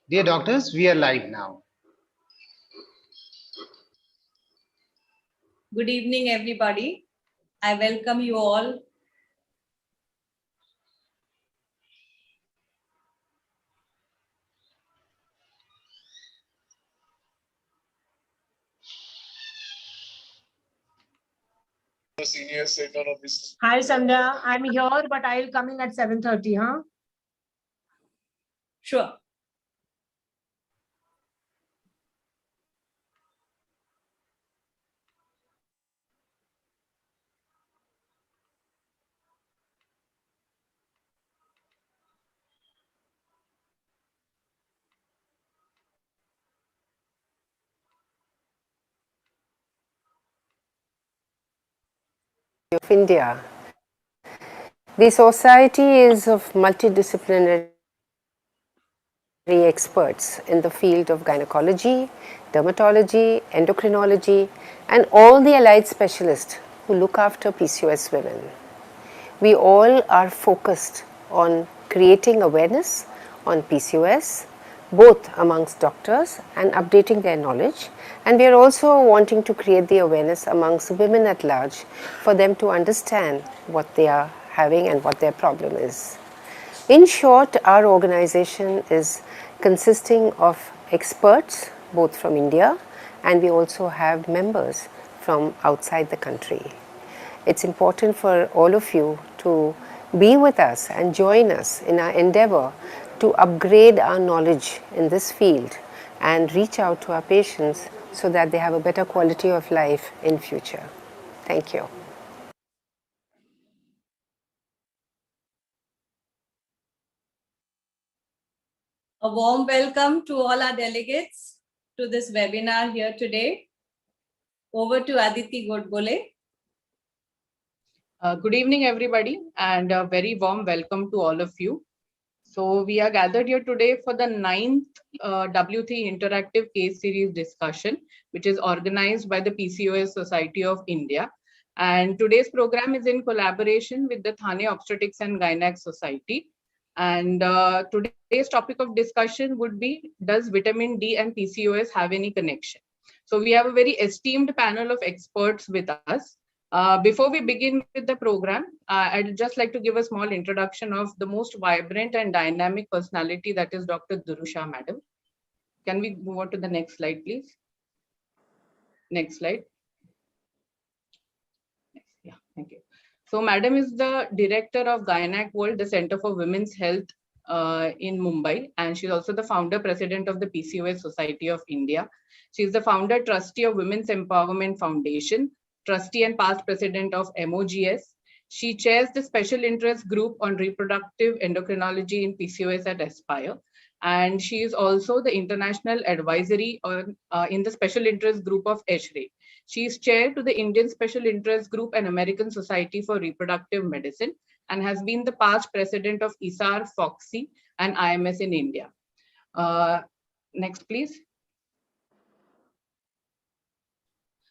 Dear doctors, we are live now. Good evening, everybody. I welcome you all. Hi, Sandhya. I'm here, but I'll come in at 7:30, huh? Sure. Of India. The society is of multidisciplinary experts in the field of gynecology, dermatology, endocrinology, and all the allied specialists who look after PCOS women. We all are focused on creating awareness on PCOS, both amongst doctors and updating their knowledge. And we are also wanting to create the awareness amongst women at large for them to understand what they are having and what their problem is. In short, our organization is consisting of experts both from India, and we also have members from outside the country. It's important for all of you to be with us and join us in our endeavor to upgrade our knowledge in this field and reach out to our patients so that they have a better quality of life in future. Thank you. A warm welcome to all our delegates to this webinar here today. Over to Aditi Godbole. Good evening, everybody, and a very warm welcome to all of you. So we are gathered here today for the 9th W3 Interactive Case Series discussion, which is organized by the PCOS Society of India. And today's program is in collaboration with the Thane Obstetrics and Gynaec Society. And today's topic of discussion would be, does vitamin D and PCOS have any connection? So we have a very esteemed panel of experts with us. Before we begin with the program, I'd just like to give a small introduction of the most vibrant and dynamic personality, that is Dr. Durusha Madam. Can we move on to the next slide, please? Next slide. Yeah, thank you. So Madam is the director of Gynaec World, the Center for Women's Health in Mumbai, and she's also the founder president of the PCOS Society of India. She's the founder trustee of Women's Empowerment Foundation, trustee and past president of MOGS. She chairs the special interest group on reproductive endocrinology in PCOS at Aspire. And she is also the international advisory on, in the special interest group of ESHRE. She is chair to the Indian Special Interest Group and American Society for Reproductive Medicine, and has been the past president of ISAR, FOXY, and IMS in India. Next, please.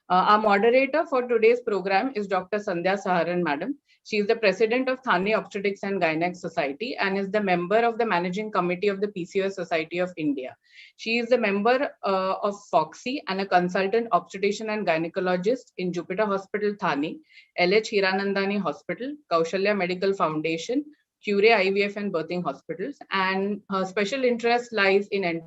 Our moderator for today's program is Dr. Sandhya Saharan, Madam. She is the president of Thane Obstetrics and Gynaec Society and is the member of the managing committee of the PCOS Society of India. She is a member of FOXY and a consultant obstetrician and gynecologist in Jupiter Hospital, Thane, LH Hiranandani Hospital, Kaushalya Medical Foundation, Cure IVF and Birthing Hospitals, and her special interest lies in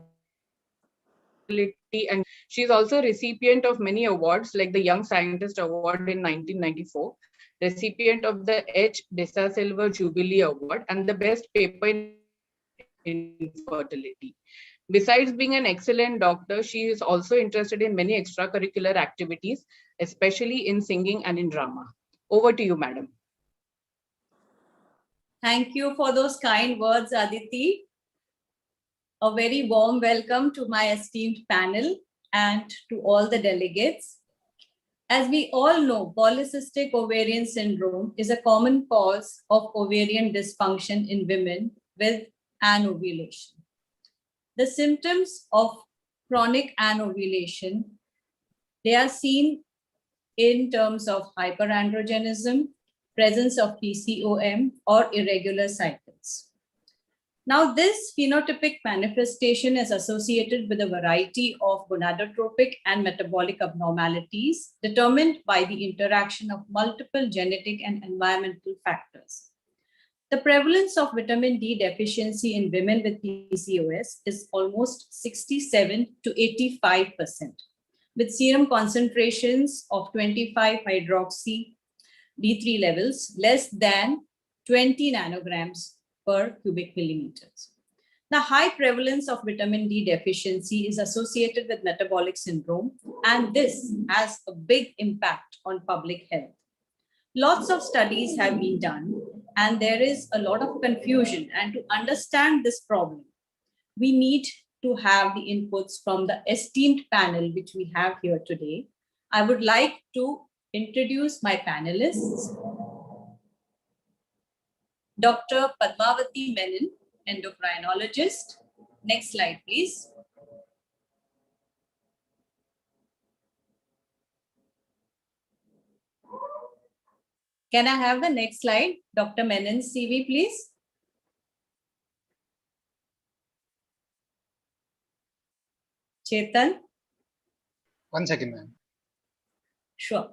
and she's also recipient of many awards like the Young Scientist Award in 1994, recipient of the H. Desa Silver Jubilee Award, and the Best Paper in Infertility. Besides being an excellent doctor, she is also interested in many extracurricular activities, especially in singing and in drama. Over to you, Madam. Thank you for those kind words, Aditi. A very warm welcome to my esteemed panel and to all the delegates. As we all know, polycystic ovarian syndrome is a common cause of ovarian dysfunction in women with anovulation. The symptoms of chronic anovulation, they are seen in terms of hyperandrogenism, presence of PCOM, or irregular cycles. Now, this phenotypic manifestation is associated with a variety of gonadotropic and metabolic abnormalities determined by the interaction of multiple genetic and environmental factors. The prevalence of vitamin D deficiency in women with PCOS is almost 67 to 85%, with serum concentrations of 25 hydroxy D3 levels less than 20 nanograms per cubic millimeters. The high prevalence of vitamin D deficiency is associated with metabolic syndrome, and this has a big impact on public health. Lots of studies have been done, and there is a lot of confusion. And to understand this problem, we need to have the inputs from the esteemed panel which we have here today. I would like to introduce my panelists. Dr. Padmavati Menon, endocrinologist. Next slide, please. Can I have the next slide? Dr. Menon's CV, please. Chetan? 1 second, ma'am. Sure.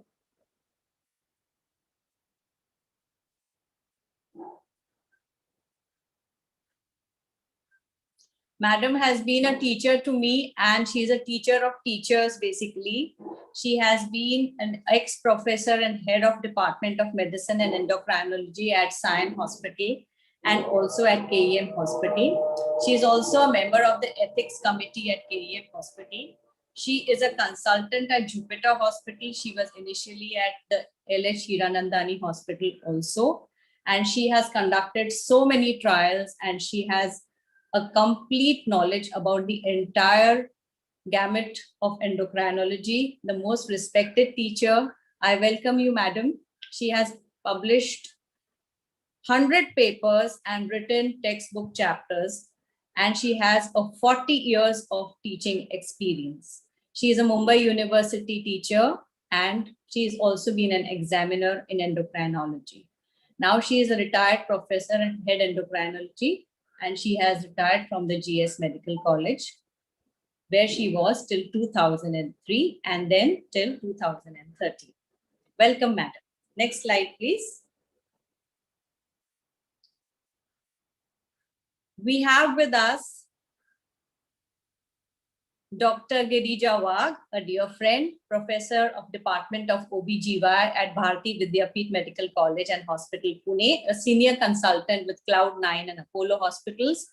Madam has been a teacher to me, and she's a teacher of teachers, basically. She has been an ex-professor and head of Department of Medicine and Endocrinology at Sion Hospital and also at KEM Hospital. She is also a member of the Ethics Committee at KEM Hospital. She is a consultant at Jupiter Hospital. She was initially at the LH Hiranandani Hospital also. And she has conducted so many trials, and she has a complete knowledge about the entire gamut of endocrinology, the most respected teacher. I welcome you, madam. She has published 100 papers and written textbook chapters, and she has a 40 years of teaching experience. She is a Mumbai University teacher, and she has also been an examiner in endocrinology. Now she is a retired professor and head endocrinology, and she has retired from the GS Medical College, where she was till 2003 and then till 2013. Welcome, madam. Next slide, please. We have with us Dr. Girija Wagh, a dear friend, professor of Department of OBGY at Bharati Vidyapeeth Medical College and Hospital, Pune, a senior consultant with Cloud9 and Apollo Hospitals,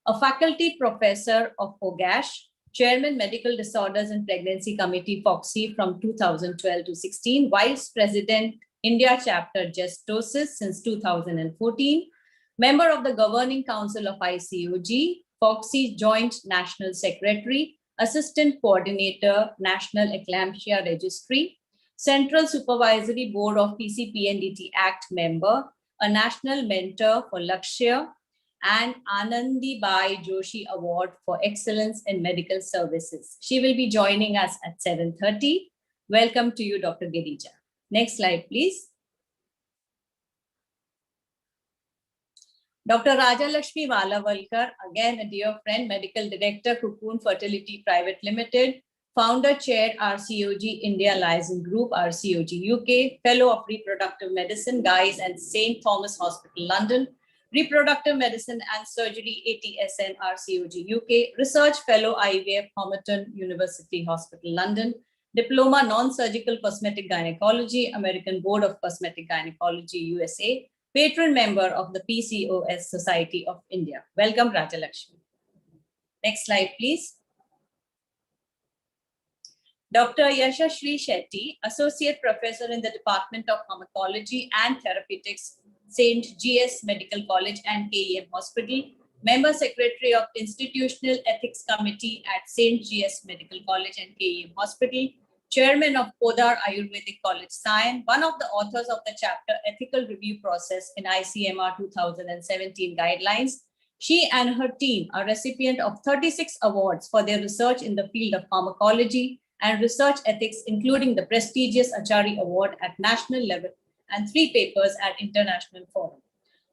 a faculty professor of OGASH, chairman Medical Disorders and Pregnancy Committee, FOXI, from 2012 to 16, vice president, India chapter Gestosis since 2014, member of the governing council of ICOG, FOXI joint national secretary, assistant coordinator, National Eclampsia Registry, Central Supervisory Board of PCPNDT Act member, a national mentor for Lakshya, and Anandi Bai Joshi Award for Excellence in Medical Services. She will be joining us at 7:30. Welcome to you, Dr. Girija. Next slide, please. Dr. Rajalakshmi Valavalkar, again a dear friend, Medical Director, Cocoon Fertility Private Limited, Founder Chair, RCOG India Liaison Group, RCOG UK, Fellow of Reproductive Medicine, Guy's and St. Thomas Hospital, London, Reproductive Medicine and Surgery, ATSN, RCOG UK, Research Fellow, IVF, Homerton University Hospital, London, Diploma Non-Surgical Cosmetic Gynecology, American Board of Cosmetic Gynecology, USA, patron member of the PCOS Society of India. Welcome, Rajalakshmi. Next slide, please. Dr. Yashashri Shetty, Associate Professor in the Department of Pharmacology and Therapeutics, St. GS Medical College and KEM Hospital, Member Secretary of Institutional Ethics Committee at St. GS Medical College and KEM Hospital, Chairman of Podar Ayurvedic College, Sion, one of the authors of the chapter Ethical Review Process in ICMR 2017 Guidelines. She and her team are recipient of 36 awards for their research in the field of pharmacology and research ethics, including the prestigious Achari Award at national level and 3 papers at international forum.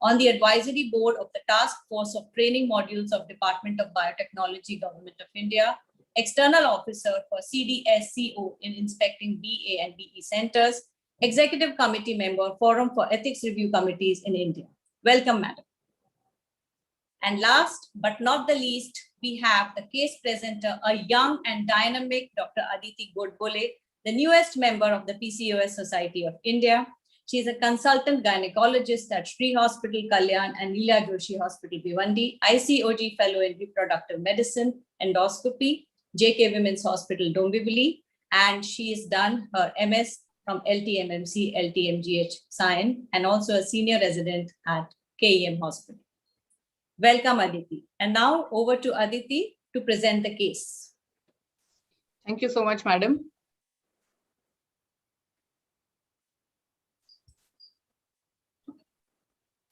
on the advisory board of the Task Force of Training Modules of Department of Biotechnology, Government of India, external officer for CDSCO in inspecting BA and BE centers, executive committee member, Forum for Ethics Review Committees in India. Welcome, madam. And last but not the least, we have the case presenter, a young and dynamic Dr. Aditi Godbole, the newest member of the PCOS Society of India. She is a consultant gynecologist at Sri Hospital Kalyan and Leela Joshi Hospital Bhiwandi, ICOG Fellow in Reproductive Medicine, Endoscopy, JK Women's Hospital Dombivli, and she has done her MS from LTMMC, LTMGH Science, and also a senior resident at KEM Hospital. Welcome, Aditi. And now over to Aditi to present the case. Thank you so much, madam.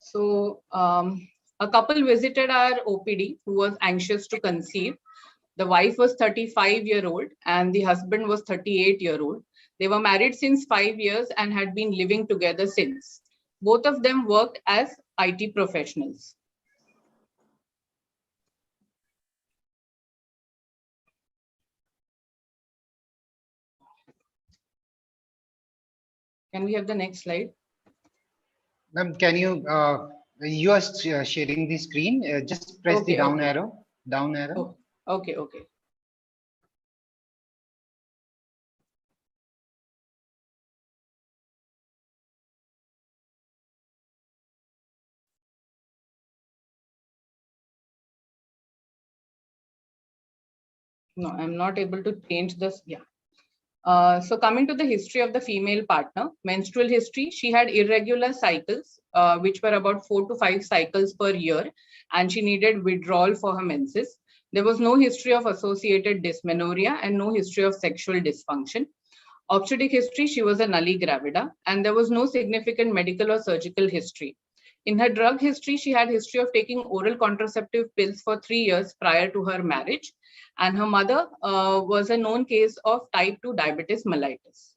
So a couple visited our OPD who was anxious to conceive. The wife was 35-year-old and the husband was 38-year-old. They were married since 5 years and had been living together since. Both of them worked as IT professionals. Can we have the next slide? Ma'am, can you, you are sharing the screen, just press the down arrow, down arrow. Oh, okay. No, I'm not able to change this. Yeah. So coming to the history of the female partner, menstrual history, she had irregular cycles, which were about 4 to 5 cycles per year, and she needed withdrawal for her menses. There was no history of associated dysmenorrhea and no history of sexual dysfunction. Obstetric history, she was a nulli gravida, and there was no significant medical or surgical history. In her drug history, she had history of taking oral contraceptive pills for 3 years prior to her marriage. And her mother was a known case of type 2 diabetes mellitus.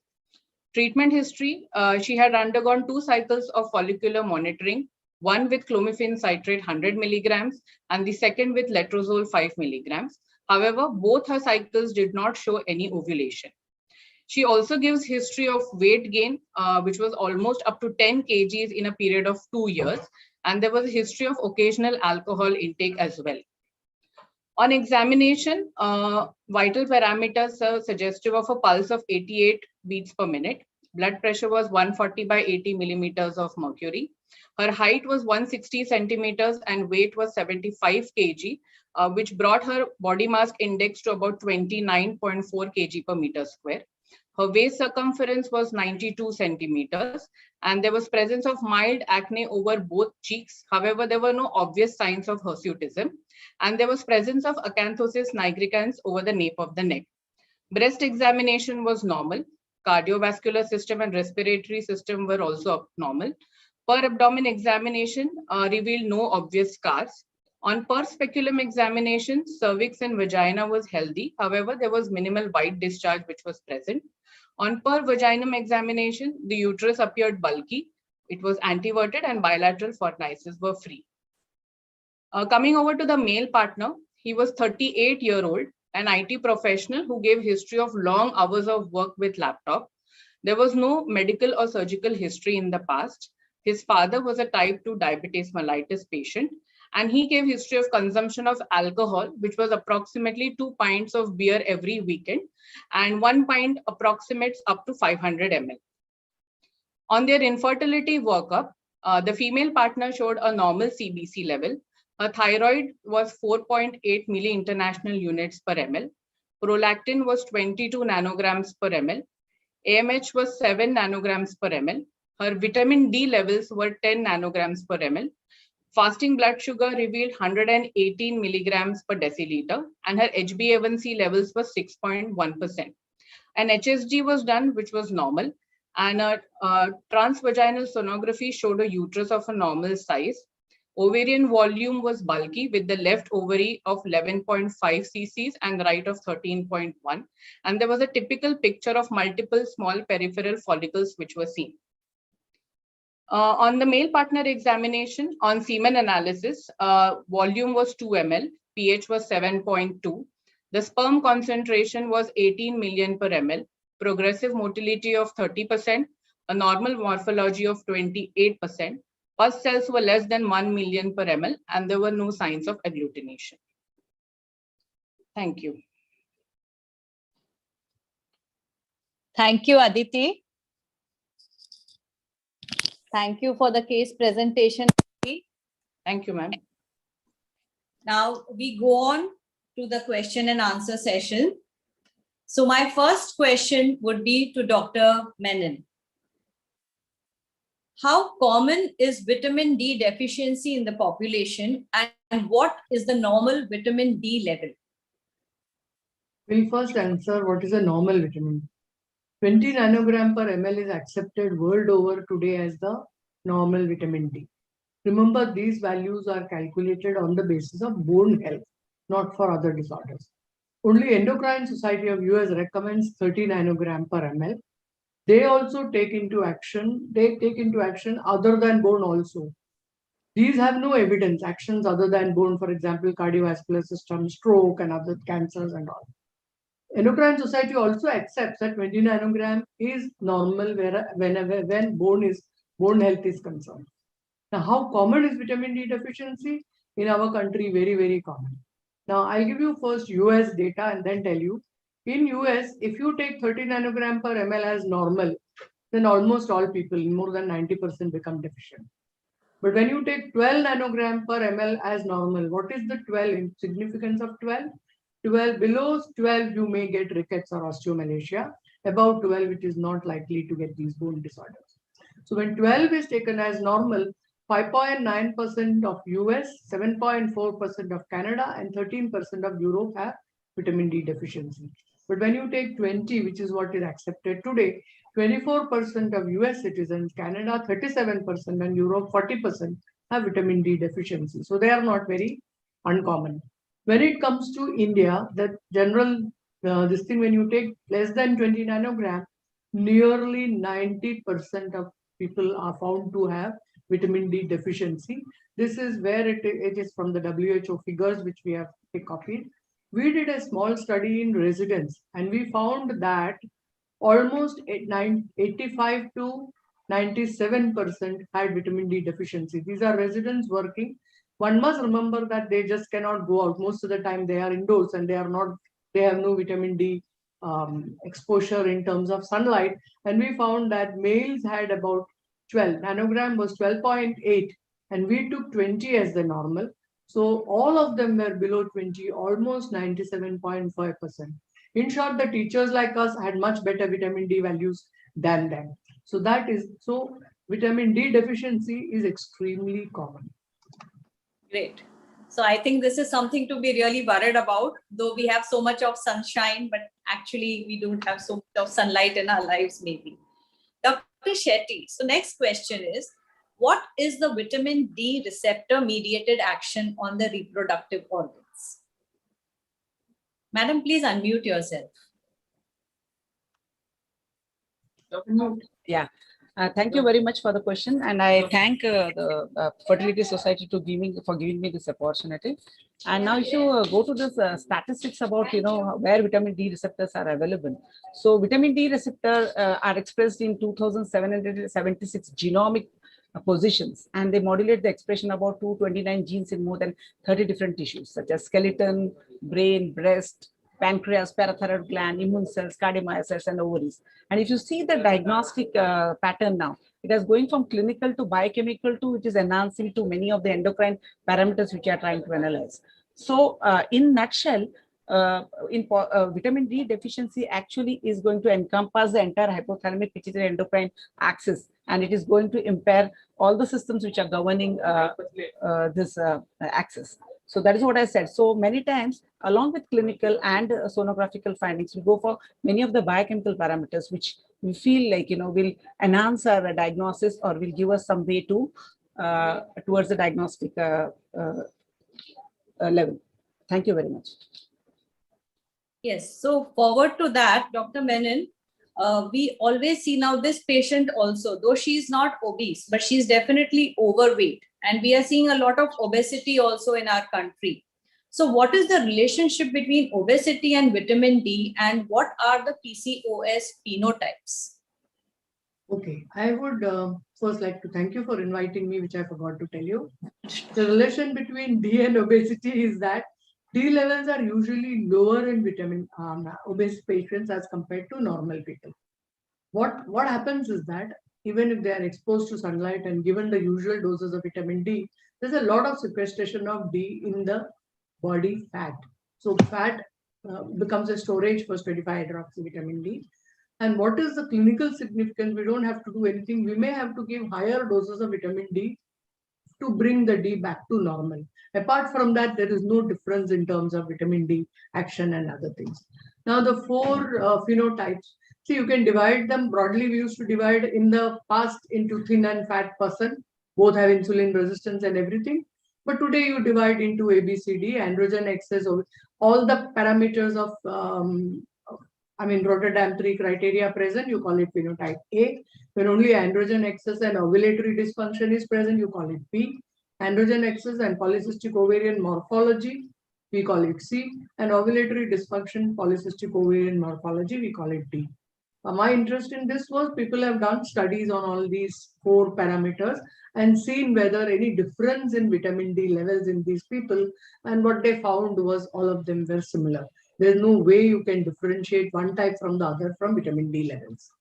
Treatment history, she had undergone 2 cycles of follicular monitoring, one with clomiphene citrate 100 milligrams and the second with letrozole 5 milligrams. However, both her cycles did not show any ovulation. She also gives history of weight gain, which was almost up to 10 kgs in a period of 2 years. And there was a history of occasional alcohol intake as well. On examination, vital parameters are suggestive of a pulse of 88 beats per minute. Blood pressure was 140 by 80 millimeters of mercury. Her height was 160 centimeters and weight was 75 kg, which brought her body mass index to about 29.4 kg per meter square. Her waist circumference was 92 centimeters, and there was presence of mild acne over both cheeks. However, there were no obvious signs of hirsutism, and there was presence of acanthosis nigricans over the nape of the neck. Breast examination was normal. Cardiovascular system and respiratory system were also normal. Per abdomen examination revealed no obvious scars. On per speculum examination, cervix and vagina was healthy. However, there was minimal white discharge which was present. On per vaginum examination, the uterus appeared bulky. It was anteverted and bilateral fornices were free. Coming over to the male partner, he was 38-year-old, an IT professional who gave history of long hours of work with laptop. There was no medical or surgical history in the past. His father was a type 2 diabetes mellitus patient, and he gave history of consumption of alcohol, which was approximately 2 pints of beer every weekend, and 1 pint approximates up to 500 ml. On their infertility workup, the female partner showed a normal CBC level. Her thyroid was 4.8 milli-international units per ml. Prolactin was 22 nanograms per ml. AMH was 7 nanograms per ml. Her vitamin D levels were 10 nanograms per ml. Fasting blood sugar revealed 118 milligrams per deciliter, and her HbA1c levels were 6.1%. An HSG was done, which was normal, and a transvaginal sonography showed a uterus of a normal size. Ovarian volume was bulky with the left ovary of 11.5 cc's and the right of 13.1. And there was a typical picture of multiple small peripheral follicles which were seen. On the male partner examination on semen analysis, volume was 2 ml, pH was 7.2. The sperm concentration was 18 million per ml, progressive motility of 30%, a normal morphology of 28%. Pus cells were less than 1 million per ml, and there were no signs of agglutination. Thank you. Thank you, Aditi. Thank you for the case presentation. Thank you, ma'am. Now we go on to the question and answer session. So my first question would be to Dr. Menon. How common is vitamin D deficiency in the population, and what is the normal vitamin D level? We'll first answer what is a normal vitamin D. 20 nanogram per ml is accepted world over today as the normal vitamin D. Remember, these values are calculated on the basis of bone health, not for other disorders. Only Endocrine Society of US recommends 30 nanogram per ml. They also take into action other than bone also. These have no evidence, actions other than bone, for example, cardiovascular system, stroke, and other cancers and all. Endocrine Society also accepts that 20 nanogram is normal when bone health is concerned. Now, how common is vitamin D deficiency? In our country, very, very common. Now, I'll give you first US data and then tell you. In US, if you take 30 nanogram per ml as normal, then almost all people, more than 90%, become deficient. But when you take 12 nanogram per ml as normal, what is the 12 in significance of 12? 12, below 12, you may get rickets or osteomalacia. Above 12, it is not likely to get these bone disorders. So when 12 is taken as normal, 5.9% of US, 7.4% of Canada, and 13% of Europe have vitamin D deficiency. But when you take 20, which is what is accepted today, 24% of US citizens, Canada 37%, and Europe 40% have vitamin D deficiency. So they are not very uncommon. When it comes to India, the general, when you take less than 20 nanogram, nearly 90% of people are found to have vitamin D deficiency. This is where it is from the WHO figures, which we have copied. We did a small study in residents, and we found that almost 85 to 97% had vitamin D deficiency. These are residents working. One must remember that they just cannot go out. Most of the time they are indoors and they have no vitamin D exposure in terms of sunlight. And we found that males had about 12. Nanogram was 12.8, and we took 20 as the normal. So all of them were below 20, almost 97.5%. In short, the teachers like us had much better vitamin D values than them. So vitamin D deficiency is extremely common. Great. So I think this is something to be really worried about, though we have so much of sunshine, but actually we don't have so much of sunlight in our lives maybe. Dr. Shetty, so next question is, what is the vitamin D receptor mediated action on the reproductive organs? Madam, please unmute yourself. Yeah. Thank you very much for the question, and I thank the Fertility Society for giving me this opportunity. And now, if you go to this statistics about where vitamin D receptors are available, so vitamin D receptor are expressed in 2,776 genomic positions, and they modulate the expression about 229 genes in more than 30 different tissues such as skeleton, brain, breast, pancreas, parathyroid gland, immune cells, cardiomyocytes, and ovaries. And if you see the diagnostic pattern now, it is going from clinical to biochemical to it is enhancing to many of the endocrine parameters which are trying to analyze. So in nutshell, vitamin D deficiency actually is going to encompass the entire hypothalamic pituitary endocrine axis, and it is going to impair all the systems which are governing this axis. So that is what I said. So many times, along with clinical and sonographical findings, we go for many of the biochemical parameters, which we feel like, will enhance our diagnosis or will give us some way to towards the diagnostic level. Thank you very much. Yes, so forward to that, Dr. Menon, we always see now this patient also, though she's not obese, but she's definitely overweight. And we are seeing a lot of obesity also in our country. So what is the relationship between obesity and vitamin D, and what are the PCOS phenotypes? Okay, I would first like to thank you for inviting me, which I forgot to tell you. The relation between D and obesity is that D levels are usually lower in obese patients as compared to normal people. What happens is that even if they are exposed to sunlight and given the usual doses of vitamin D, there's a lot of sequestration of D in the body fat. So fat becomes a storage for 25-hydroxy vitamin D. And what is the clinical significance? We don't have to do anything. We may have to give higher doses of vitamin D to bring the D back to normal. Apart from that, there is no difference in terms of vitamin D action and other things. Now, the four phenotypes, see, you can divide them broadly. We used to divide in the past into thin and fat person. Both have insulin resistance and everything. But today you divide into A, B, C, D, androgen excess, all the parameters of Rotterdam 3 criteria present, you call it phenotype A. When only androgen excess and ovulatory dysfunction is present, you call it B. Androgen excess and polycystic ovarian morphology, we call it C. And ovulatory dysfunction, polycystic ovarian morphology, we call it D. My interest in this was people have done studies on all these four parameters and seen whether any difference in vitamin D levels in these people. And what they found was all of them were similar. There's no way you can differentiate one type from the other from vitamin D levels.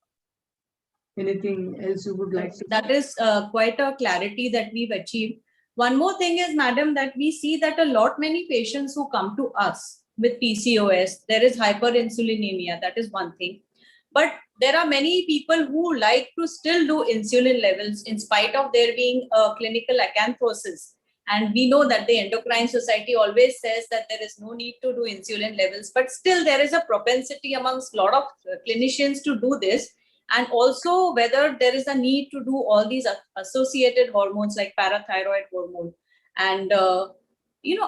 Anything else you would like to? That is quite a clarity that we've achieved. One more thing is, madam, that we see that many patients who come to us with PCOS, there is hyperinsulinemia. That is one thing. But there are many people who like to still do insulin levels in spite of there being a clinical acanthosis. And we know that the Endocrine Society always says that there is no need to do insulin levels, but still there is a propensity amongst a lot of clinicians to do this. And also whether there is a need to do all these associated hormones like parathyroid hormone and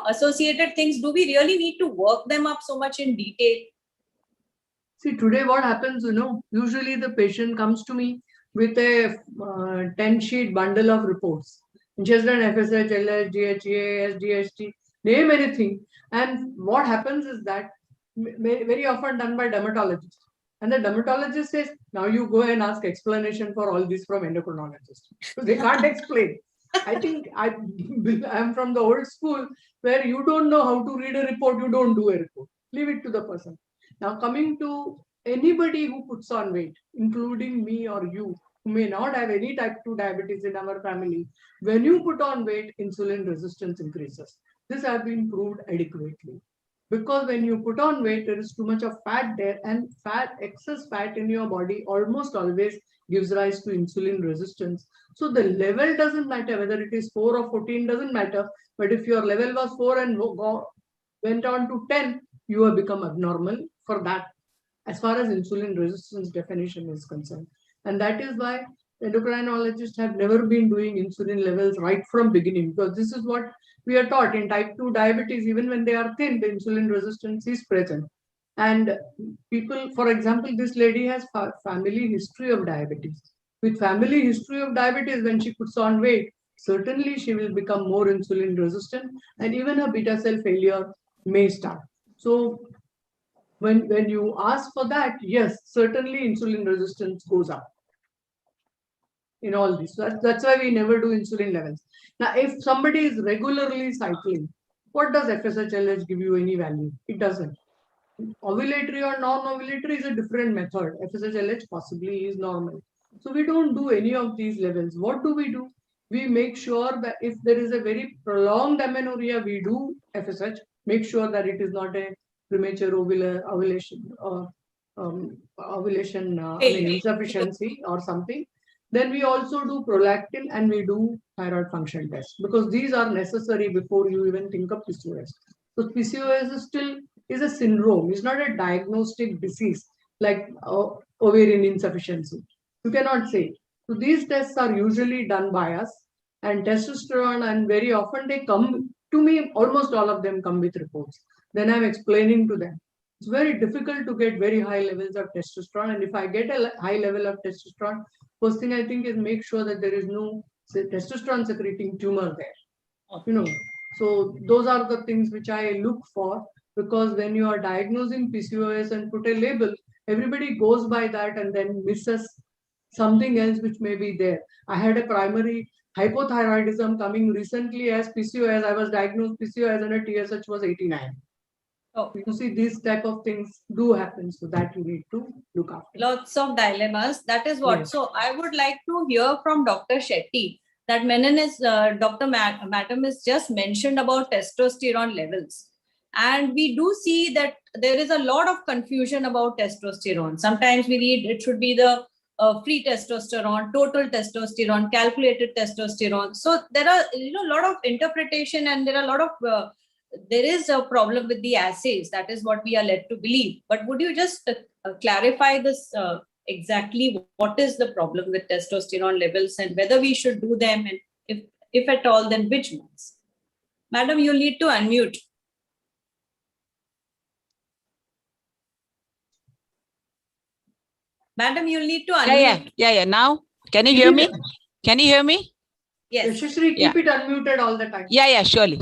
associated things. Do we really need to work them up so much in detail? See, today what happens, usually the patient comes to me with a 10-sheet bundle of reports. Just done FSH, LH, DHEA, SDHT, name anything. And what happens is that very often done by dermatologists. And the dermatologist says, now you go and ask explanation for all this from endocrinologist. So they can't explain. I think I'm from the old school where you don't know how to read a report, you don't do a report. Leave it to the person. Now coming to anybody who puts on weight, including me or you, who may not have any type 2 diabetes in our family, when you put on weight, insulin resistance increases. This has been proved adequately. Because when you put on weight, there is too much of fat there, and excess fat in your body almost always gives rise to insulin resistance. So the level doesn't matter, whether it is 4 or 14 doesn't matter. But if your level was 4 and went on to 10, you have become abnormal for that, as far as insulin resistance definition is concerned. And that is why endocrinologists have never been doing insulin levels right from beginning, because this is what we are taught in type 2 diabetes. Even when they are thin, the insulin resistance is present. And people, for example, this lady has family history of diabetes. With family history of diabetes, when she puts on weight, certainly she will become more insulin resistant, and even her beta cell failure may start. So when you ask for that, yes, certainly insulin resistance goes up in all this. That's why we never do insulin levels. Now, if somebody is regularly cycling, what does FSH-LH give you any value? It doesn't. Ovulatory or non-ovulatory is a different method. FSH-LH possibly is normal. So we don't do any of these levels. What do? We make sure that if there is a very prolonged amenorrhea, we do FSH. Make sure that it is not a premature ovulation or insufficiency or something. Then we also do prolactin and we do thyroid function tests, because these are necessary before you even think of PCOS. So PCOS is a syndrome. It's not a diagnostic disease like ovarian insufficiency. You cannot say. So these tests are usually done by us, and testosterone, and very often they come to me, almost all of them come with reports. Then I'm explaining to them it's very difficult to get very high levels of testosterone. And if I get a high level of testosterone, first thing I think is make sure that there is no testosterone secreting tumor there. You know, so those are the things which I look for, because when you are diagnosing PCOS and put a label, everybody goes by that and then misses something else which may be there. I had a primary hypothyroidism coming recently as PCOS. I was diagnosed PCOS and a TSH was 89. Oh. You see, these type of things do happen, so that you need to look after. Lots of dilemmas. That is what. Yes. So I would like to hear from Dr. Shetty that Menon is, Dr. Madam has just mentioned about testosterone levels. And we do see that there is a lot of confusion about testosterone. Sometimes we read it should be the free testosterone, total testosterone, calculated testosterone. So there are, a lot of interpretation, and there are a lot of there is a problem with the assays. That is what we are led to believe. But would you just clarify this exactly? What is the problem with testosterone levels and whether we should do them, and if at all, then which ones? Madam, you'll need to unmute. Madam, you'll need to unmute. Yeah. Now, can you hear me? Can you hear me? Yes. Yashashree, keep it unmuted all the time. Yeah, surely.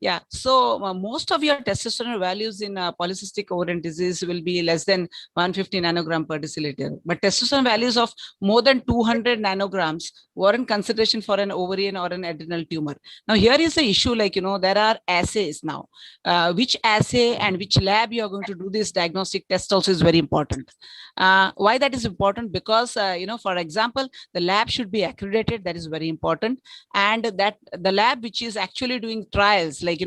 Yeah. So most of your testosterone values in polycystic ovarian disease will be less than 150 nanogram per deciliter. But testosterone values of more than 200 nanograms warrant consideration for an ovarian or an adrenal tumor. Now, here is the issue, there are assays now. Which assay and which lab you are going to do this diagnostic test also is very important. Why that is important? Because, for example, the lab should be accredited. That is very important. And that the lab which is actually doing trials, like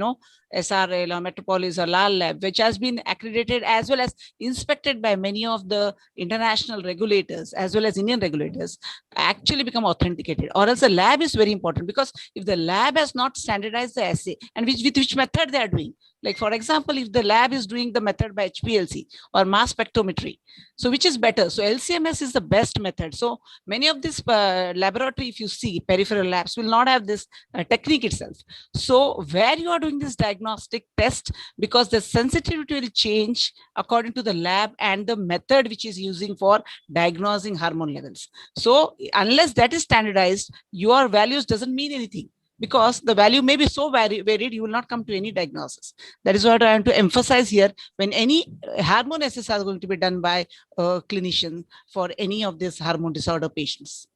SRL or Metropolis or Lal Lab, which has been accredited as well as inspected by many of the international regulators as well as Indian regulators, actually become authenticated. Or else the lab is very important, because if the lab has not standardized the assay and with which method they are doing, like for example, if the lab is doing the method by HPLC or mass spectrometry, so which is better? So LCMS is the best method. So many of this laboratory, if you see peripheral labs, will not have this technique itself. So where you are doing this diagnostic test, because the sensitivity will change according to the lab and the method which is using for diagnosing hormone levels. So unless that is standardized, your values doesn't mean anything, because the value may be so varied, you will not come to any diagnosis. That is what I want to emphasize here. When any hormone assess are going to be done by a clinician for any of these hormone disorder patients.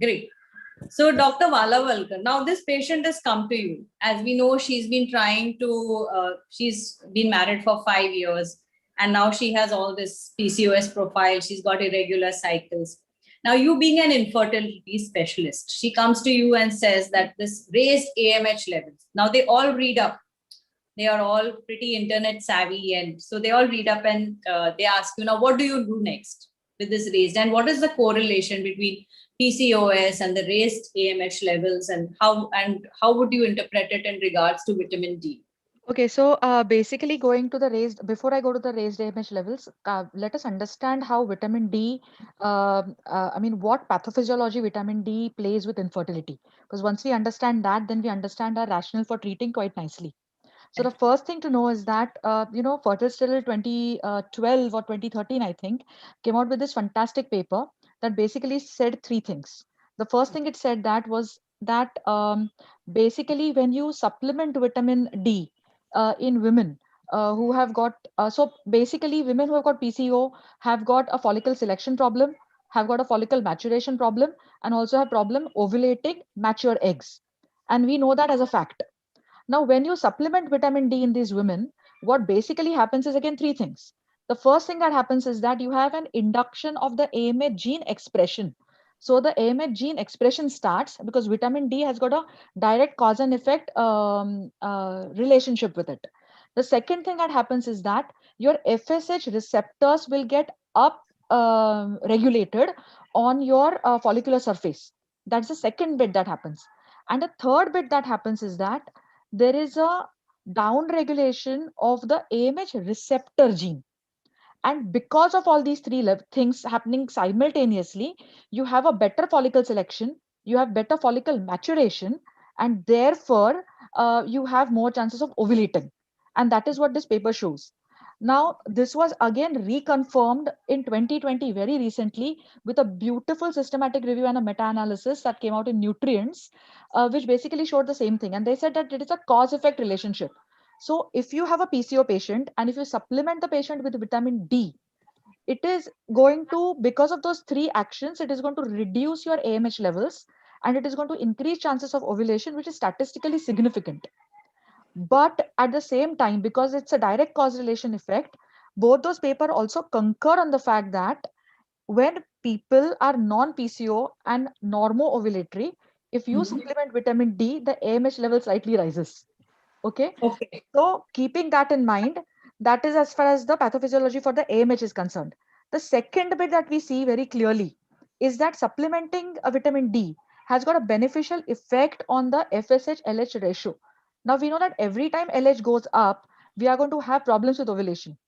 Great. So Dr. Valavalkar, now this patient has come to you. As we know, she's been trying to, she's been married for 5 years, and now she has all this PCOS profile. She's got irregular cycles. Now, you being an infertility specialist, she comes to you and says that this raised AMH levels. Now, they all read up. They are all pretty internet savvy. And so they all read up and they ask you, now, what do you do next with this raised? And what is the correlation between PCOS and the raised AMH levels? And how would you interpret it in regards to vitamin D? Okay, so basically before I go to the raised AMH levels, let us understand how vitamin D, what pathophysiology vitamin D plays with infertility. Because once we understand that, then we understand our rationale for treating quite nicely. So the first thing to know is that, Fertilstill 2012 or 2013, I think, came out with this fantastic paper that basically said 3 things. The first thing it said that was that basically when you supplement vitamin D, in women who have got, so basically women who have got PCO have got a follicle selection problem, have got a follicle maturation problem, and also have problem ovulating mature eggs. And we know that as a fact. Now, when you supplement vitamin D in these women, what basically happens is again 3 things. The first thing that happens is that you have an induction of the AMH gene expression. So the AMH gene expression starts because vitamin D has got a direct cause and effect relationship with it. The second thing that happens is that your FSH receptors will get up regulated on your follicular surface. That's the second bit that happens. And the third bit that happens is that there is a down regulation of the AMH receptor gene. And because of all these 3 things happening simultaneously, you have a better follicle selection, you have better follicle maturation, and therefore you have more chances of ovulating. And that is what this paper shows. Now, this was again reconfirmed in 2020, very recently, with a beautiful systematic review and a meta-analysis that came out in Nutrients, which basically showed the same thing. And they said that it is a cause-effect relationship. So if you have a PCO patient and if you supplement the patient with vitamin D, it is going to, because of those three actions, it is going to reduce your AMH levels and it is going to increase chances of ovulation, which is statistically significant. But at the same time, because it's a direct cause relation effect, both those papers also concur on the fact that when people are non-PCO and normo-ovulatory, if you supplement vitamin D, the AMH level slightly rises. Okay. Okay. So keeping that in mind, that is as far as the pathophysiology for the AMH is concerned. The second bit that we see very clearly is that supplementing a vitamin D has got a beneficial effect on the FSH-LH ratio. Now we know that every time LH goes up, we are going to have problems with ovulation.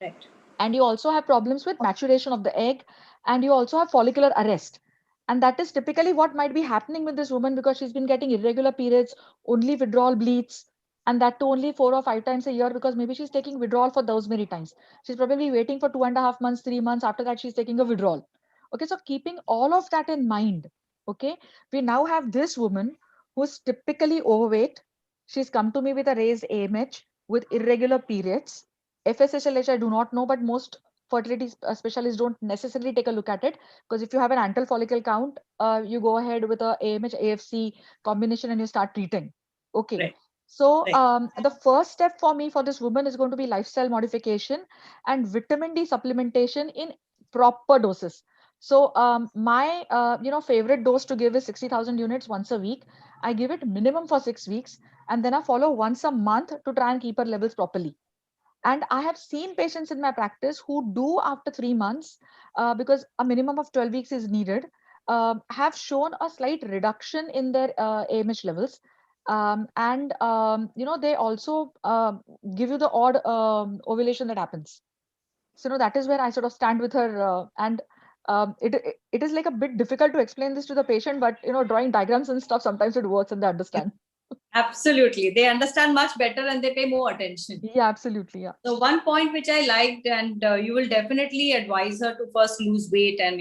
Right. And you also have problems with maturation of the egg, and you also have follicular arrest. And that is typically what might be happening with this woman because she's been getting irregular periods, only withdrawal bleeds, and that too only 4 or 5 times a year because maybe she's taking withdrawal for those many times. She's probably waiting for 2.5 months, 3 months. After that, she's taking a withdrawal. Okay, so keeping all of that in mind, okay, we now have this woman who's typically overweight. She's come to me with a raised AMH with irregular periods. FSH-LH, I do not know, but most fertility specialists don't necessarily take a look at it because if you have an antral follicle count, you go ahead with a AMH AFC combination and you start treating. Okay. Right. So Right. the first step for me for this woman is going to be lifestyle modification and vitamin D supplementation in proper doses. So my favorite dose to give is 60,000 units once a week. I give it minimum for 6 weeks and then I follow once a month to try and keep her levels properly. And I have seen patients in my practice who do after 3 months, because a minimum of 12 weeks is needed, have shown a slight reduction in their AMH levels. They also give you the odd ovulation that happens. So that is where I sort of stand with her. It is like a bit difficult to explain this to the patient, but drawing diagrams and stuff, sometimes it works and they understand. Absolutely. They understand much better and they pay more attention. Yeah, absolutely. Yeah. So one point which I liked, and you will definitely advise her to first lose weight and,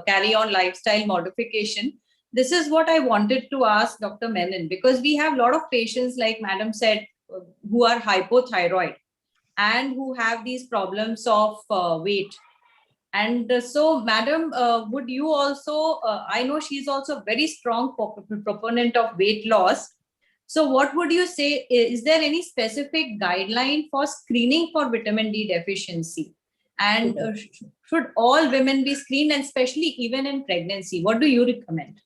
carry on lifestyle modification. This is what I wanted to ask Dr. Menon, because we have a lot of patients, like Madam said, who are hypothyroid and who have these problems of weight. And so, Madam, would you also, I know she's also a very strong proponent of weight loss. So what would you say, is there any specific guideline for screening for vitamin D deficiency? And should all women be screened, and especially even in pregnancy? What do you recommend?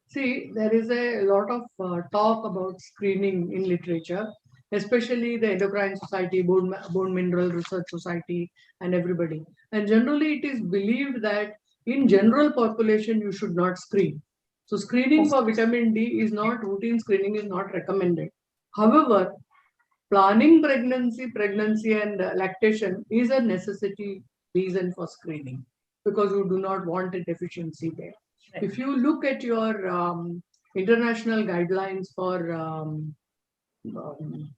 See, there is a lot of talk about screening in literature, especially the Endocrine Society, Bone Mineral Research Society, and everybody. And generally, it is believed that in general population, you should not screen. So screening for vitamin D is not, routine screening is not recommended. However, planning pregnancy and lactation is a necessity reason for screening because you do not want a deficiency there. Right. If you look at your international guidelines for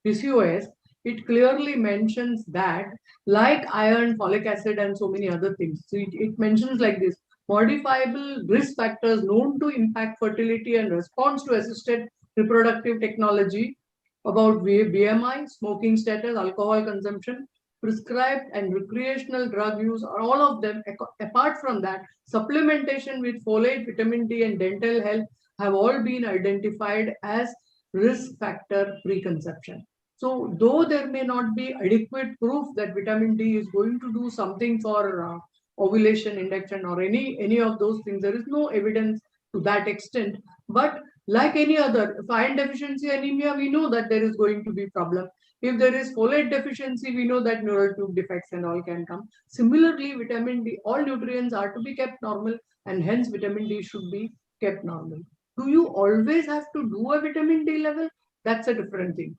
PCOS, it clearly mentions that, like iron, folic acid, and so many other things. So it mentions like this: modifiable risk factors known to impact fertility and response to assisted reproductive technology, about BMI, smoking status, alcohol consumption, prescribed and recreational drug use, all of them. Apart from that, supplementation with folate, vitamin D, and dental health have all been identified as risk factor preconception. So though there may not be adequate proof that vitamin D is going to do something for ovulation, induction, or any of those things, there is no evidence to that extent. But like any other, if iron deficiency anemia, we know that there is going to be problem. If there is folate deficiency, we know that neural tube defects and all can come. Similarly, vitamin D, all nutrients are to be kept normal, and hence vitamin D should be kept normal. Do you always have to do a vitamin D level? That's a different thing.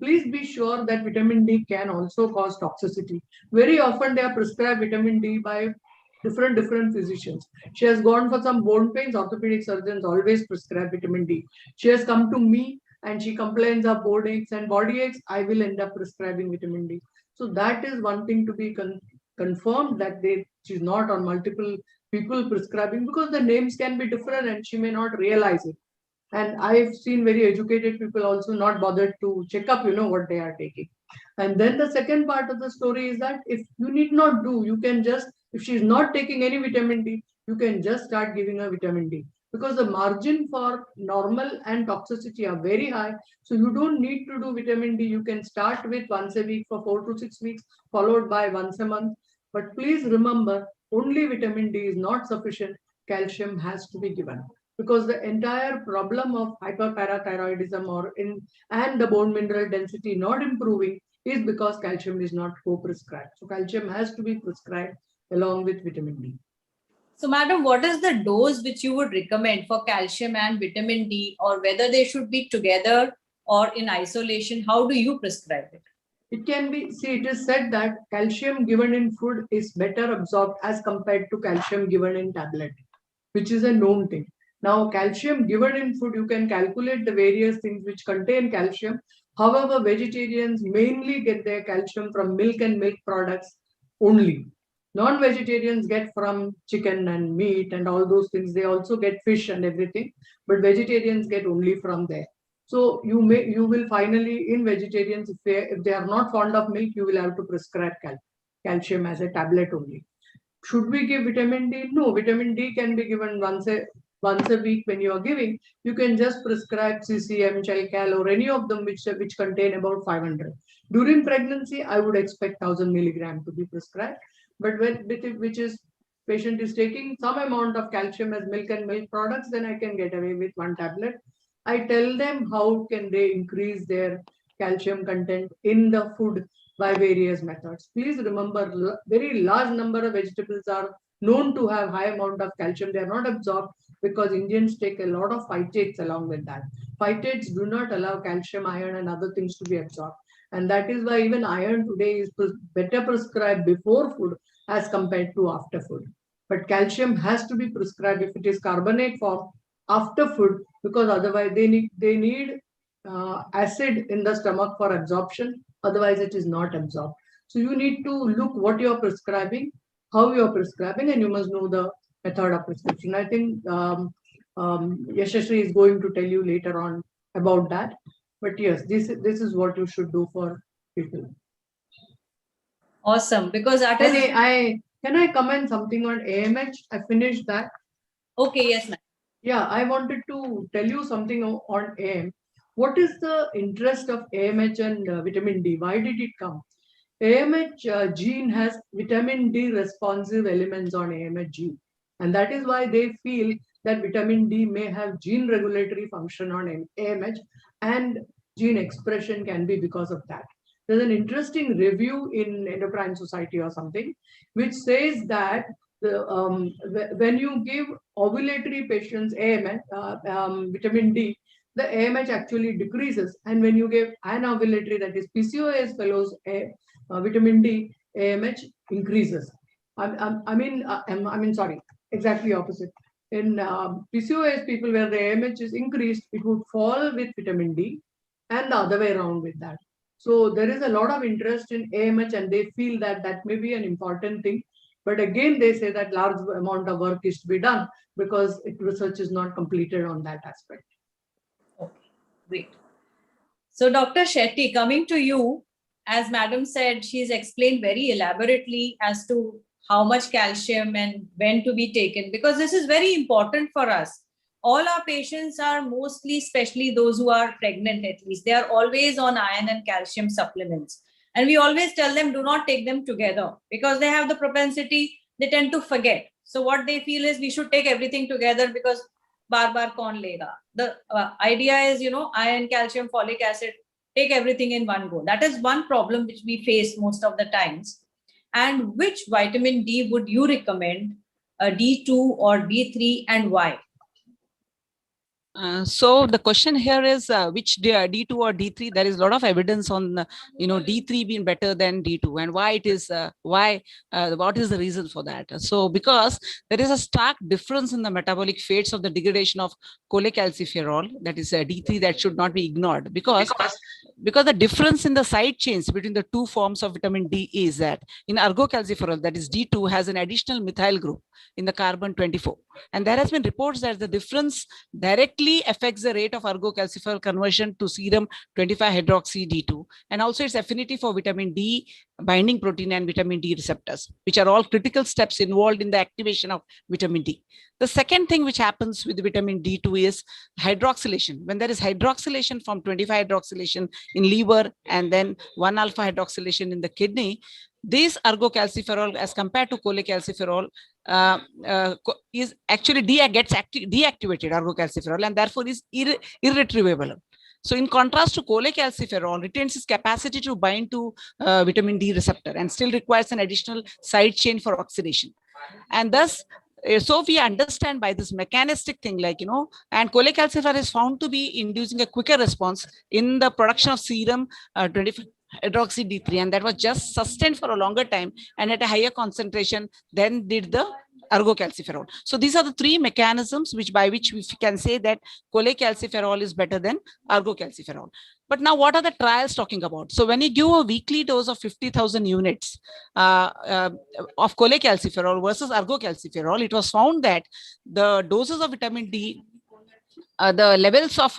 Please be sure that vitamin D can also cause toxicity. Very often they are prescribed vitamin D by different physicians. She has gone for some bone pains, orthopedic surgeons always prescribe vitamin D. She has come to me and she complains of bone aches and body aches, I will end up prescribing vitamin D. So that is one thing to be confirmed, that she's not on multiple people prescribing, because the names can be different and she may not realize it. And I've seen very educated people also not bothered to check up, what they are taking. And then the second part of the story is that if you need not do, you can just, if she's not taking any vitamin D, you can just start giving her vitamin D, because the margin for normal and toxicity are very high. So you don't need to do vitamin D. You can start with once a week for 4 to 6 weeks, followed by once a month. But please remember, only vitamin D is not sufficient. Calcium has to be given, because the entire problem of hyperparathyroidism and the bone mineral density not improving is because calcium is not co-prescribed. So calcium has to be prescribed along with vitamin D. So, madam, what is the dose which you would recommend for calcium and vitamin D, or whether they should be together or in isolation? How do you prescribe it? It can be, see, it is said that calcium given in food is better absorbed as compared to calcium given in tablet, which is a known thing. Now, calcium given in food, you can calculate the various things which contain calcium. However, vegetarians mainly get their calcium from milk and milk products only. Non-vegetarians get from chicken and meat and all those things. They also get fish and everything, but vegetarians get only from there. So you will finally, in vegetarians, if they are not fond of milk, you will have to prescribe calcium as a tablet only. Should we give vitamin D? No, vitamin D can be given once a week. When you are giving, you can just prescribe CCM, Chelcal, or any of them which contain about 500. During pregnancy, I would expect 1000 milligram to be prescribed. But which is patient is taking some amount of calcium as milk and milk products, then I can get away with one tablet. I tell them how can they increase their calcium content in the food by various methods. Please remember, very large number of vegetables are known to have high amount of calcium. They are not absorbed because Indians take a lot of phytates along with that. Phytates do not allow calcium, iron, and other things to be absorbed. And that is why even iron today is better prescribed before food as compared to after food. But calcium has to be prescribed if it is carbonate form after food, because otherwise they need acid in the stomach for absorption. Otherwise, it is not absorbed. So you need to look what you are prescribing, how you are prescribing, and you must know the method of prescription. I think Yashashree is going to tell you later on about that. But yes, this is what you should do for people. Awesome, because that is. Can I comment something on AMH? I finished that. Okay, yes, ma'am. Yeah, I wanted to tell you something on AM. What is the interest of AMH and vitamin D? Why did it come? AMH gene has vitamin D responsive elements on AMH gene. And that is why they feel that vitamin D may have gene regulatory function on AMH, and gene expression can be because of that. There's an interesting review in Endocrine Society or something, which says that when you give ovulatory patients AMH, vitamin D, the AMH actually decreases. And when you give anovulatory, that is PCOS fellows, vitamin D, AMH increases. I mean, sorry, exactly opposite. In PCOS people where the AMH is increased, it would fall with vitamin D, and the other way around with that. So there is a lot of interest in AMH, and they feel that that may be an important thing. But again, they say that large amount of work is to be done because research is not completed on that aspect. Okay, great. So Dr. Shetty, coming to you, as madam said, she's explained very elaborately as to how much calcium and when to be taken, because this is very important for us. All our patients are mostly, especially those who are pregnant at least, they are always on iron and calcium supplements. And we always tell them, do not take them together, because they have the propensity, they tend to forget. So what they feel is we should take everything together because bar kaun lega. The idea is, iron, calcium, folic acid, take everything in one go. That is one problem which we face most of the times. And which vitamin D would you recommend, D2 or D3, and why? So the question here is which D2 or D3? There is a lot of evidence on D3 being better than D2, and why it is what is the reason for that? So because there is a stark difference in the metabolic fates of the degradation of cholecalciferol, that is D3, that should not be ignored, because the difference in the side chains between the two forms of vitamin D is that in argocalciferol, that is D2, has an additional methyl group in the carbon 24, and there has been reports that the difference directly affects the rate of argocalciferol conversion to serum 25-hydroxy D2, and also its affinity for vitamin D binding protein and vitamin D receptors, which are all critical steps involved in the activation of vitamin D. The second thing which happens with vitamin D2 is hydroxylation. When there is hydroxylation from 25-hydroxylation in liver and then 1-alpha-hydroxylation in the kidney, this argocalciferol as compared to cholecalciferol is actually gets deactivated argocalciferol, and therefore is irretrievable. So in contrast to cholecalciferol, retains its capacity to bind to vitamin D receptor and still requires an additional side chain for oxidation. And thus, so we understand by this mechanistic thing, and cholecalciferol is found to be inducing a quicker response in the production of serum 25-hydroxy D3, and that was just sustained for a longer time and at a higher concentration than did the argocalciferol. So these are the three mechanisms by which we can say that cholecalciferol is better than argocalciferol. But now what are the trials talking about? So when you give a weekly dose of 50,000 units of cholecalciferol versus argocalciferol, it was found that the doses of vitamin D, the levels of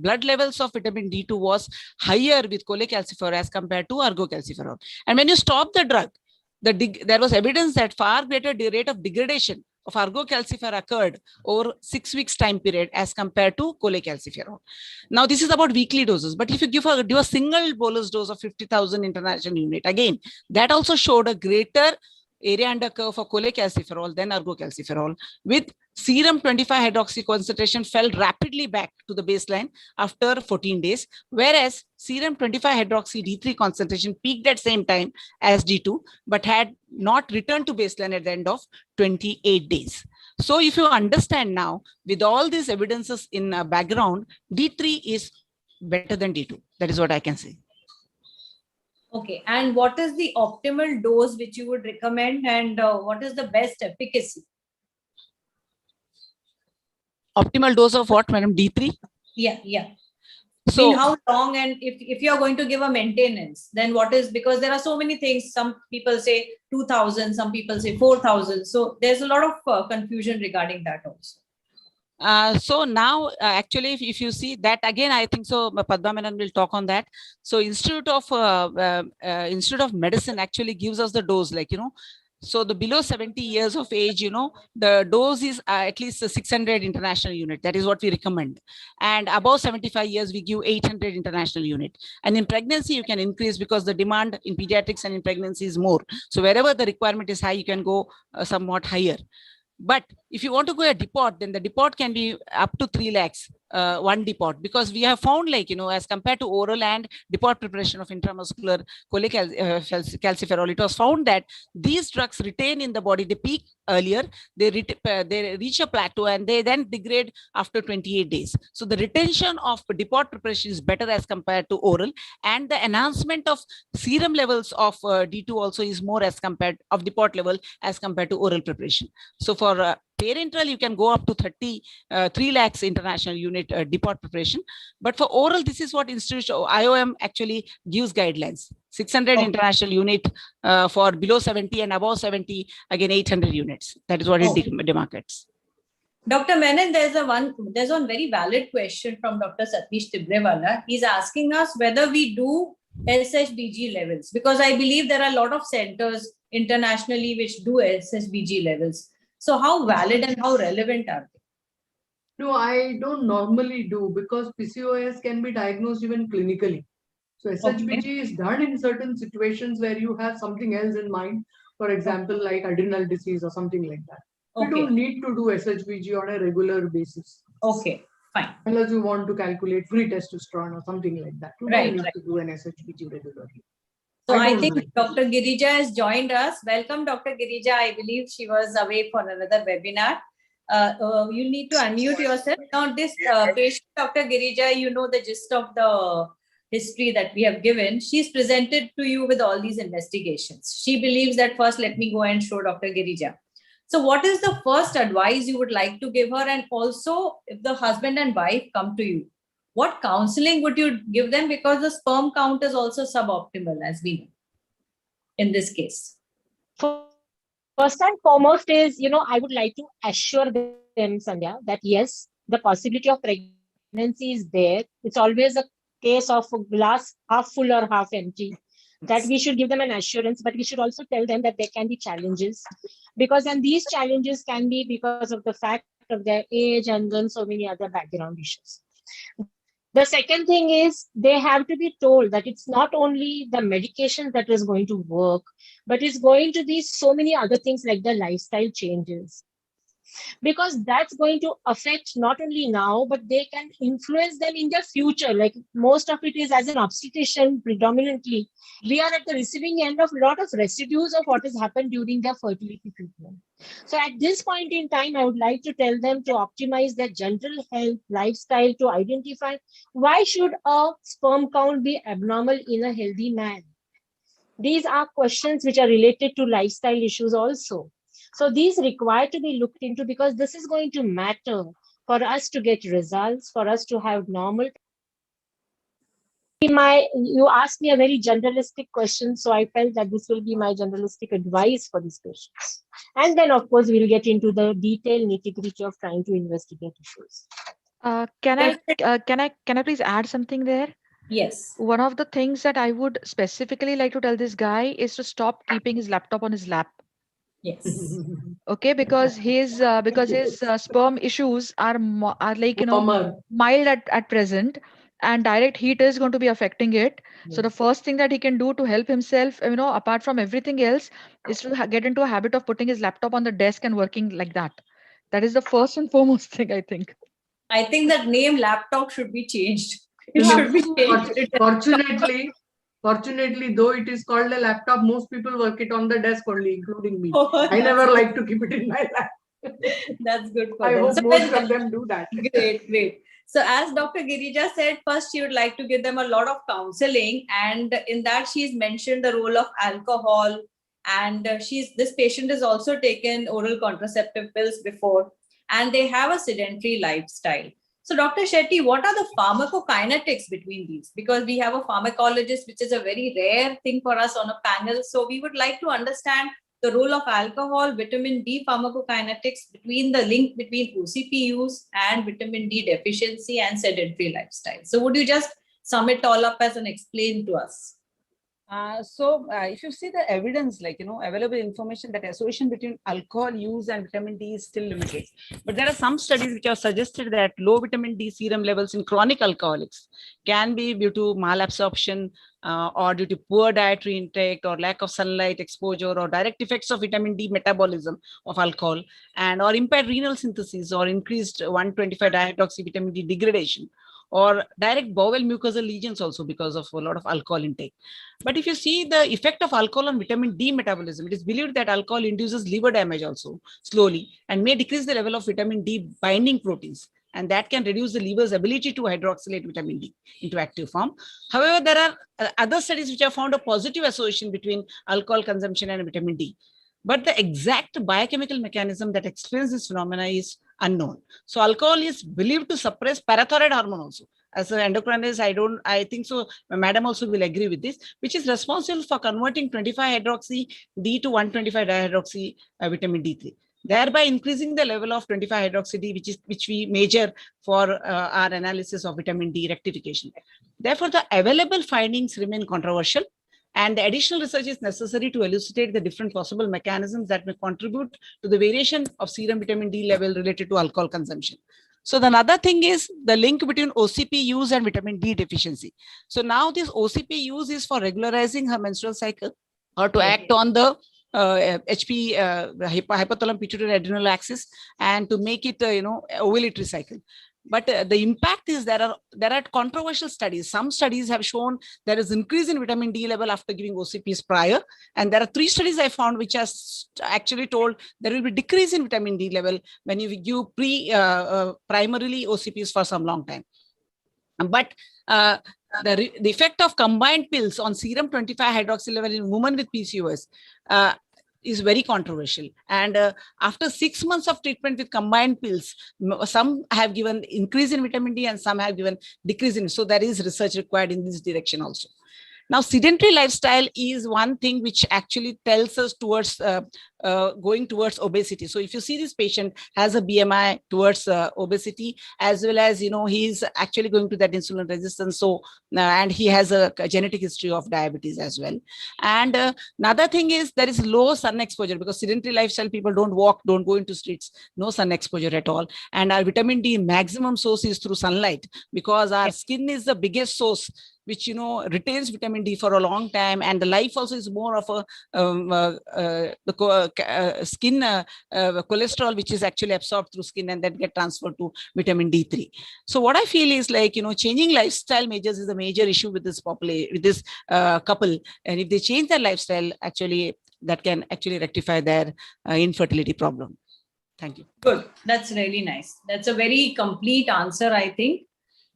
blood levels of vitamin D2 was higher with cholecalciferol as compared to argocalciferol. And when you stop the drug, there was evidence that far greater rate of degradation of argocalciferol occurred over 6 weeks time period as compared to cholecalciferol. Now this is about weekly doses, but if you give a single bolus dose of 50,000 international unit, again, that also showed a greater area under curve for cholecalciferol than argocalciferol, with serum 25-hydroxy concentration fell rapidly back to the baseline after 14 days, whereas serum 25-hydroxy D3 concentration peaked at same time as D2, but had not returned to baseline at the end of 28 days. So if you understand now, with all these evidences in background, D3 is better than D2. That is what I can say. Okay, and what is the optimal dose which you would recommend, and what is the best efficacy? Optimal dose of what, madam? D3? Yeah. So how long, and if you are going to give a maintenance, then what is, because there are so many things. Some people say 2,000, some people say 4,000. So there's a lot of confusion regarding that also. So now, actually, if you see that again, I think so. Padma Menon will talk on that. So Institute of Medicine actually gives us the dose, so the below 70 years of age, the dose is at least 600 international unit. That is what we recommend. And above 75 years, we give 800 international unit. And in pregnancy, you can increase because the demand in pediatrics and in pregnancy is more. So wherever the requirement is high, you can go somewhat higher. But if you want to go a depot, then the depot can be up to 3 lakhs, one depot, because we have found, as compared to oral and depot preparation of intramuscular cholecalciferol, it was found that these drugs retain in the body. They peak earlier, they reach a plateau, and they then degrade after 28 days. So the retention of depot preparation is better as compared to oral, and the enhancement of serum levels of D2 also is more as compared of depot level as compared to oral preparation. So for parenteral, you can go up to 3 lakhs international unit depot preparation. But for oral, this is what Institute of IOM actually gives guidelines. 600 international unit for below 70, and above 70, again 800 units. That is what it demarcates. Dr. Menon, there's one very valid question from Dr. Satish Tibrewala. He's asking us whether we do SHBG levels, because I believe there are a lot of centers internationally which do SHBG levels. So how valid and how relevant are they? No, I don't normally do, because PCOS can be diagnosed even clinically. So SHBG is done in certain situations where you have something else in mind, for example, like adrenal disease or something like that. We don't need to do SHBG on a regular basis. Okay, fine. Unless you want to calculate free testosterone or something like that. You don't need to do an SHBG regularly. So I think Dr. Girija has joined us. Welcome, Dr. Girija. I believe she was away for another webinar. You need to unmute yourself. Now, this patient, Dr. Girija, you know the gist of the history that we have given. She's presented to you with all these investigations. She believes that first, let me go and show Dr. Girija. So what is the first advice you would like to give her? And also, if the husband and wife come to you, what counseling would you give them? Because the sperm count is also suboptimal, as we know, in this case. First and foremost is, I would like to assure them, Sandhya, that yes, the possibility of pregnancy is there. It's always a case of a glass half full or half empty. That we should give them an assurance, but we should also tell them that there can be challenges, because then these challenges can be because of the fact of their age and then so many other background issues. The second thing is they have to be told that it's not only the medication that is going to work, but it's going to be so many other things like the lifestyle changes. Because that's going to affect not only now, but they can influence them in the future. Like most of it is as an obstetrician predominantly, we are at the receiving end of a lot of residues of what has happened during their fertility treatment. So at this point in time, I would like to tell them to optimize their general health, lifestyle, to identify why should a sperm count be abnormal in a healthy man. These are questions which are related to lifestyle issues also. So these require to be looked into, because this is going to matter for us to get results, for us to have normal. You asked me a very generalistic question, so I felt that this will be my generalistic advice for these patients. And then, of course, we'll get into the detailed nitty-gritty of trying to investigate issues. Can I please add something there? Yes. One of the things that I would specifically like to tell this guy is to stop keeping his laptop on his lap. Yes. Okay, because his sperm issues are like Warmer. mild at present, and direct heat is going to be affecting it. So the first thing that he can do to help himself, apart from everything else, is to get into a habit of putting his laptop on the desk and working like that. That is the first and foremost thing, I think. I think that name laptop should be changed. It should be changed. Fortunately, though it is called a laptop, most people work it on the desk only, including me. Oh, I never like to keep it in my lap. That's good for I them. hope So most of them do that. Great. So as Dr. Girija said, first she would like to give them a lot of counseling, and in that she's mentioned the role of alcohol, and this patient has also taken oral contraceptive pills before, and they have a sedentary lifestyle. So Dr. Shetty, what are the pharmacokinetics between these? Because we have a pharmacologist, which is a very rare thing for us on a panel. So we would like to understand the role of alcohol, vitamin D pharmacokinetics, between the link between OCP use and vitamin D deficiency and sedentary lifestyle. So would you just sum it all up as and explain to us? If you see the evidence, available information, that association between alcohol use and vitamin D is still limited. But there are some studies which have suggested that low vitamin D serum levels in chronic alcoholics can be due to malabsorption or due to poor dietary intake or lack of sunlight exposure or direct effects of vitamin D metabolism of alcohol, and or impaired renal synthesis or increased 1,25-dihydroxy vitamin D degradation, or direct bowel mucosal lesions also because of a lot of alcohol intake. But if you see the effect of alcohol on vitamin D metabolism, it is believed that alcohol induces liver damage also slowly and may decrease the level of vitamin D binding proteins, and that can reduce the liver's ability to hydroxylate vitamin D into active form. However, there are other studies which have found a positive association between alcohol consumption and vitamin D. But the exact biochemical mechanism that explains this phenomena is unknown. So alcohol is believed to suppress parathyroid hormone also. As an endocrinologist, I think so, madam also will agree with this, which is responsible for converting 25-hydroxy D to 1,25-dihydroxy vitamin D3, thereby increasing the level of 25-hydroxy D, which we measure for our analysis of vitamin D rectification. Therefore, the available findings remain controversial, and the additional research is necessary to elucidate the different possible mechanisms that may contribute to the variation of serum vitamin D level related to alcohol consumption. So the another thing is the link between OCP use and vitamin D deficiency. So now this OCP use is for regularizing her menstrual cycle or to act on the HP hypothalamic pituitary adrenal axis and to make it ovulatory cycle. But the impact is there are controversial studies. Some studies have shown there is increase in vitamin D level after giving OCPs prior. And there are 3 studies I found which has actually told there will be decrease in vitamin D level when you give primarily OCPs for some long time. But the effect of combined pills on serum 25-hydroxy level in women with PCOS is very controversial. And after 6 months of treatment with combined pills, some have given increase in vitamin D and some have given decrease in. So there is research required in this direction also. Now, sedentary lifestyle is one thing which actually tells us towards going towards obesity. So if you see this patient has a BMI towards obesity, as well as, he's actually going to that insulin resistance. So, and he has a genetic history of diabetes as well. And another thing is there is low sun exposure, because sedentary lifestyle people don't walk, don't go into streets, no sun exposure at all. And our vitamin D maximum source is through sunlight, because our skin is the biggest source which retains vitamin D for a long time, and the life also is more of a skin cholesterol, which is actually absorbed through skin and then get transferred to vitamin D3. So what I feel is like changing lifestyle measures is a major issue with this couple, and if they change their lifestyle, actually that can actually rectify their infertility problem. Thank you. Good. That's really nice. That's a very complete answer, I think.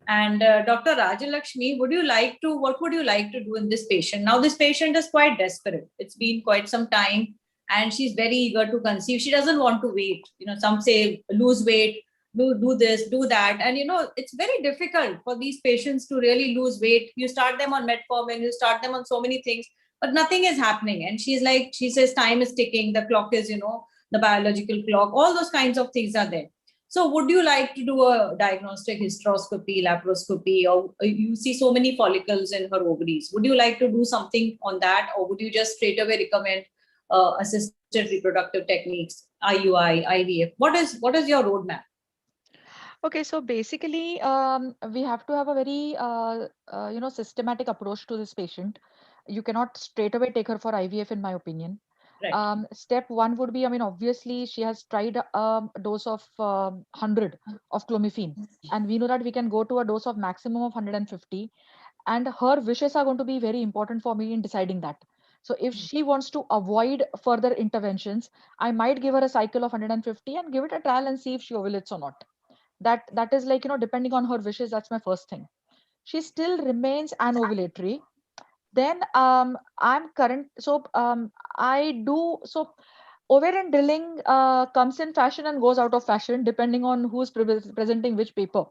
And Dr. Rajalakshmi, what would you like to do in this patient? Now, this patient is quite desperate. It's been quite some time and she's very eager to conceive. She doesn't want to wait. Some say lose weight, do this, do that. And, it's very difficult for these patients to really lose weight. You start them on metformin, you start them on so many things, but nothing is happening. And she says time is ticking. The clock is, the biological clock, all those kinds of things are there. So would you like to do a diagnostic hysteroscopy, laparoscopy, or you see so many follicles in her ovaries? Would you like to do something on that, or would you just straight away recommend assisted reproductive techniques, IUI, IVF? What is your roadmap? Okay, so basically, we have to have a very systematic approach to this patient. You cannot straight away take her for IVF, in my opinion. Right. Step one would be, obviously she has tried a dose of 100 of clomiphene, and we know that we can go to a dose of maximum of 150, and her wishes are going to be very important for me in deciding that. So if she wants to avoid further interventions, I might give her a cycle of 150 and give it a trial and see if she ovulates or not. That is like, depending on her wishes, that's my first thing. She still remains anovulatory. Then ovarian drilling comes in fashion and goes out of fashion depending on who's presenting which paper.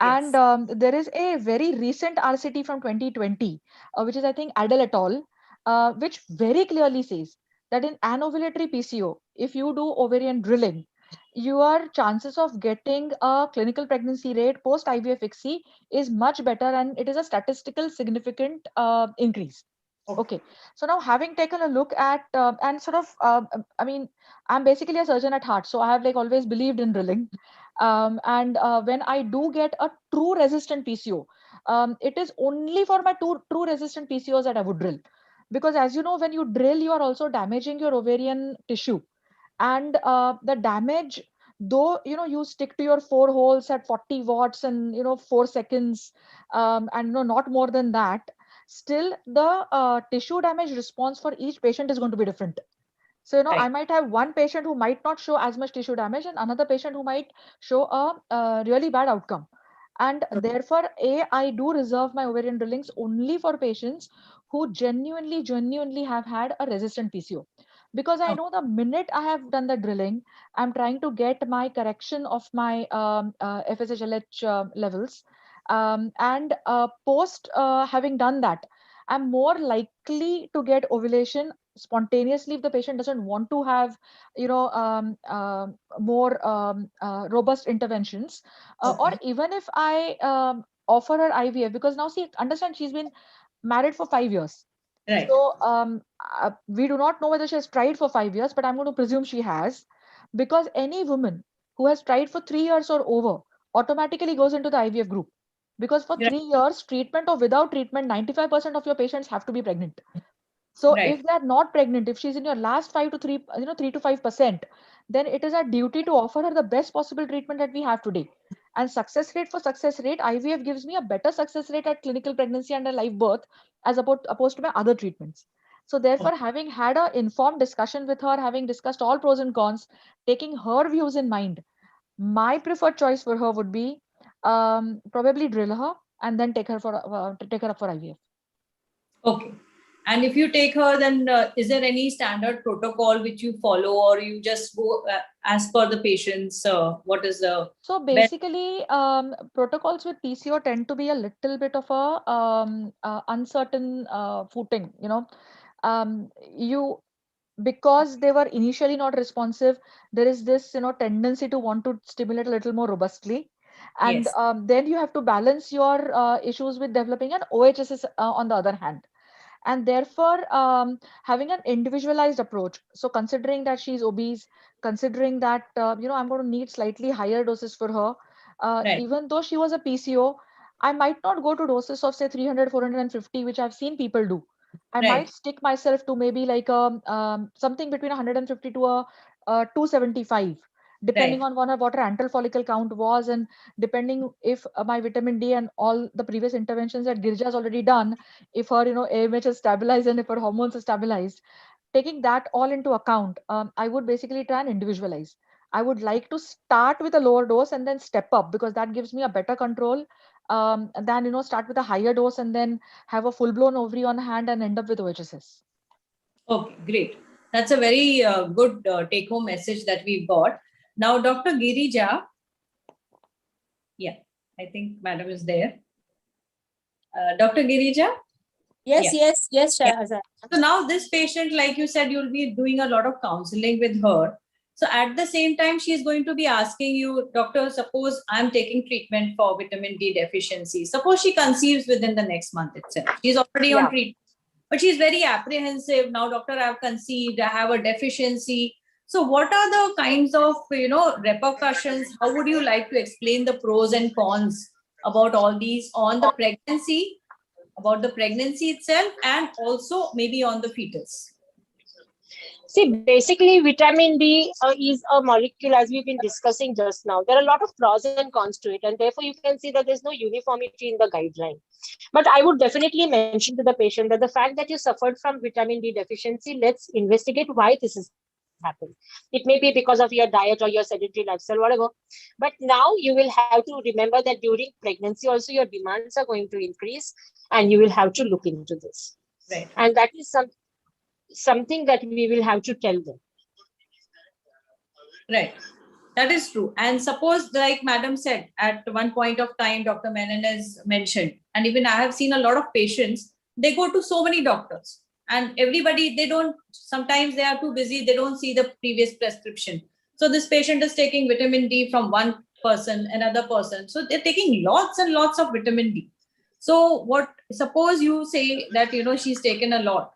And there is a very recent RCT from 2020, which is I think Adel et al, which very clearly says that in anovulatory PCO, if you do ovarian drilling, your chances of getting a clinical pregnancy rate post IVF ICSI is much better, and it is a statistical significant increase. Okay, so now having taken a look at and sort of, I'm basically a surgeon at heart, so I have like always believed in drilling. And when I do get a true resistant PCO, it is only for my true resistant PCOs that I would drill, because as you know, when you drill, you are also damaging your ovarian tissue. And the damage, though you stick to your 4 holes at 40 watts and 4 seconds, and not more than that, still the tissue damage response for each patient is going to be different. So Right. I might have one patient who might not show as much tissue damage, and another patient who might show a really bad outcome. And therefore, I do reserve my ovarian drillings only for patients who genuinely have had a resistant PCO. Because I know the minute I have done the drilling, I'm trying to get my correction of my FSH-LH levels. And post having done that, I'm more likely to get ovulation spontaneously if the patient doesn't want to have more robust interventions, or even if I offer her IVF, because now see, understand, she's been married for 5 years. Right. So we do not know whether she has tried for 5 years, but I'm going to presume she has, because any woman who has tried for 3 years or over automatically goes into the IVF group. Because for Right. 3 years, treatment or without treatment, 95% of your patients have to be pregnant. So Right. if they're not pregnant, if she's in your last 3 to 5%, then it is our duty to offer her the best possible treatment that we have today. And success rate for success rate, IVF gives me a better success rate at clinical pregnancy and a live birth as opposed to my other treatments. So therefore, having had an informed discussion with her, having discussed all pros and cons, taking her views in mind, my preferred choice for her would be probably drill her and then take her up for IVF. Okay. And if you take her, then is there any standard protocol which you follow, or you just go as per the patient's? What is the So basically, protocols with PCO tend to be a little bit of a uncertain footing. Because they were initially not responsive, there is this tendency to want to stimulate a little more robustly, and Yes. then you have to balance your issues with developing an OHSS on the other hand. And therefore, having an individualized approach, so considering that she's obese, considering that I'm going to need slightly higher doses for her, Right. even though she was a PCO, I might not go to doses of say 300 450, which I've seen people do. I Right. might stick myself to maybe like something between 150 to a 275, depending Right. on what her antral follicle count was, and depending if my vitamin D and all the previous interventions that Girija has already done, if her AMH is stabilized and if her hormones are stabilized, taking that all into account, I would basically try and individualize. I would like to start with a lower dose and then step up, because that gives me a better control than start with a higher dose and then have a full-blown ovary on hand and end up with OHSS. Okay, great. That's a very good take-home message that we've got. Now, Dr. Girija. Yeah, I think Madam is there. Dr. Girija? Yes, Yeah. yes. Yeah. So now this patient, like you said, you'll be doing a lot of counseling with her. So at the same time, she's going to be asking you, doctor, suppose I'm taking treatment for vitamin D deficiency. Suppose she conceives within the next month itself. She's already on treatment, but she's very apprehensive. Now, doctor, I've conceived, I have a deficiency. So what are the kinds of, repercussions? How would you like to explain the pros and cons about all these on the pregnancy, about the pregnancy itself, and also maybe on the fetus? See, basically, vitamin D is a molecule, as we've been discussing just now. There are a lot of pros and cons to it, and therefore you can see that there's no uniformity in the guideline. But I would definitely mention to the patient that the fact that you suffered from vitamin D deficiency, let's investigate why this is happening. It may be because of your diet or your sedentary lifestyle, whatever. But now you will have to remember that during pregnancy also your demands are going to increase, and you will have to look into this. Right. And that is something that we will have to tell them. Right. That is true. And suppose, like Madam said, at one point of time, Dr. Menon has mentioned, and even I have seen a lot of patients, they go to so many doctors, and everybody, sometimes they are too busy, they don't see the previous prescription. So this patient is taking vitamin D from one person, another person. So they're taking lots and lots of vitamin D. So suppose you say that, she's taken a lot.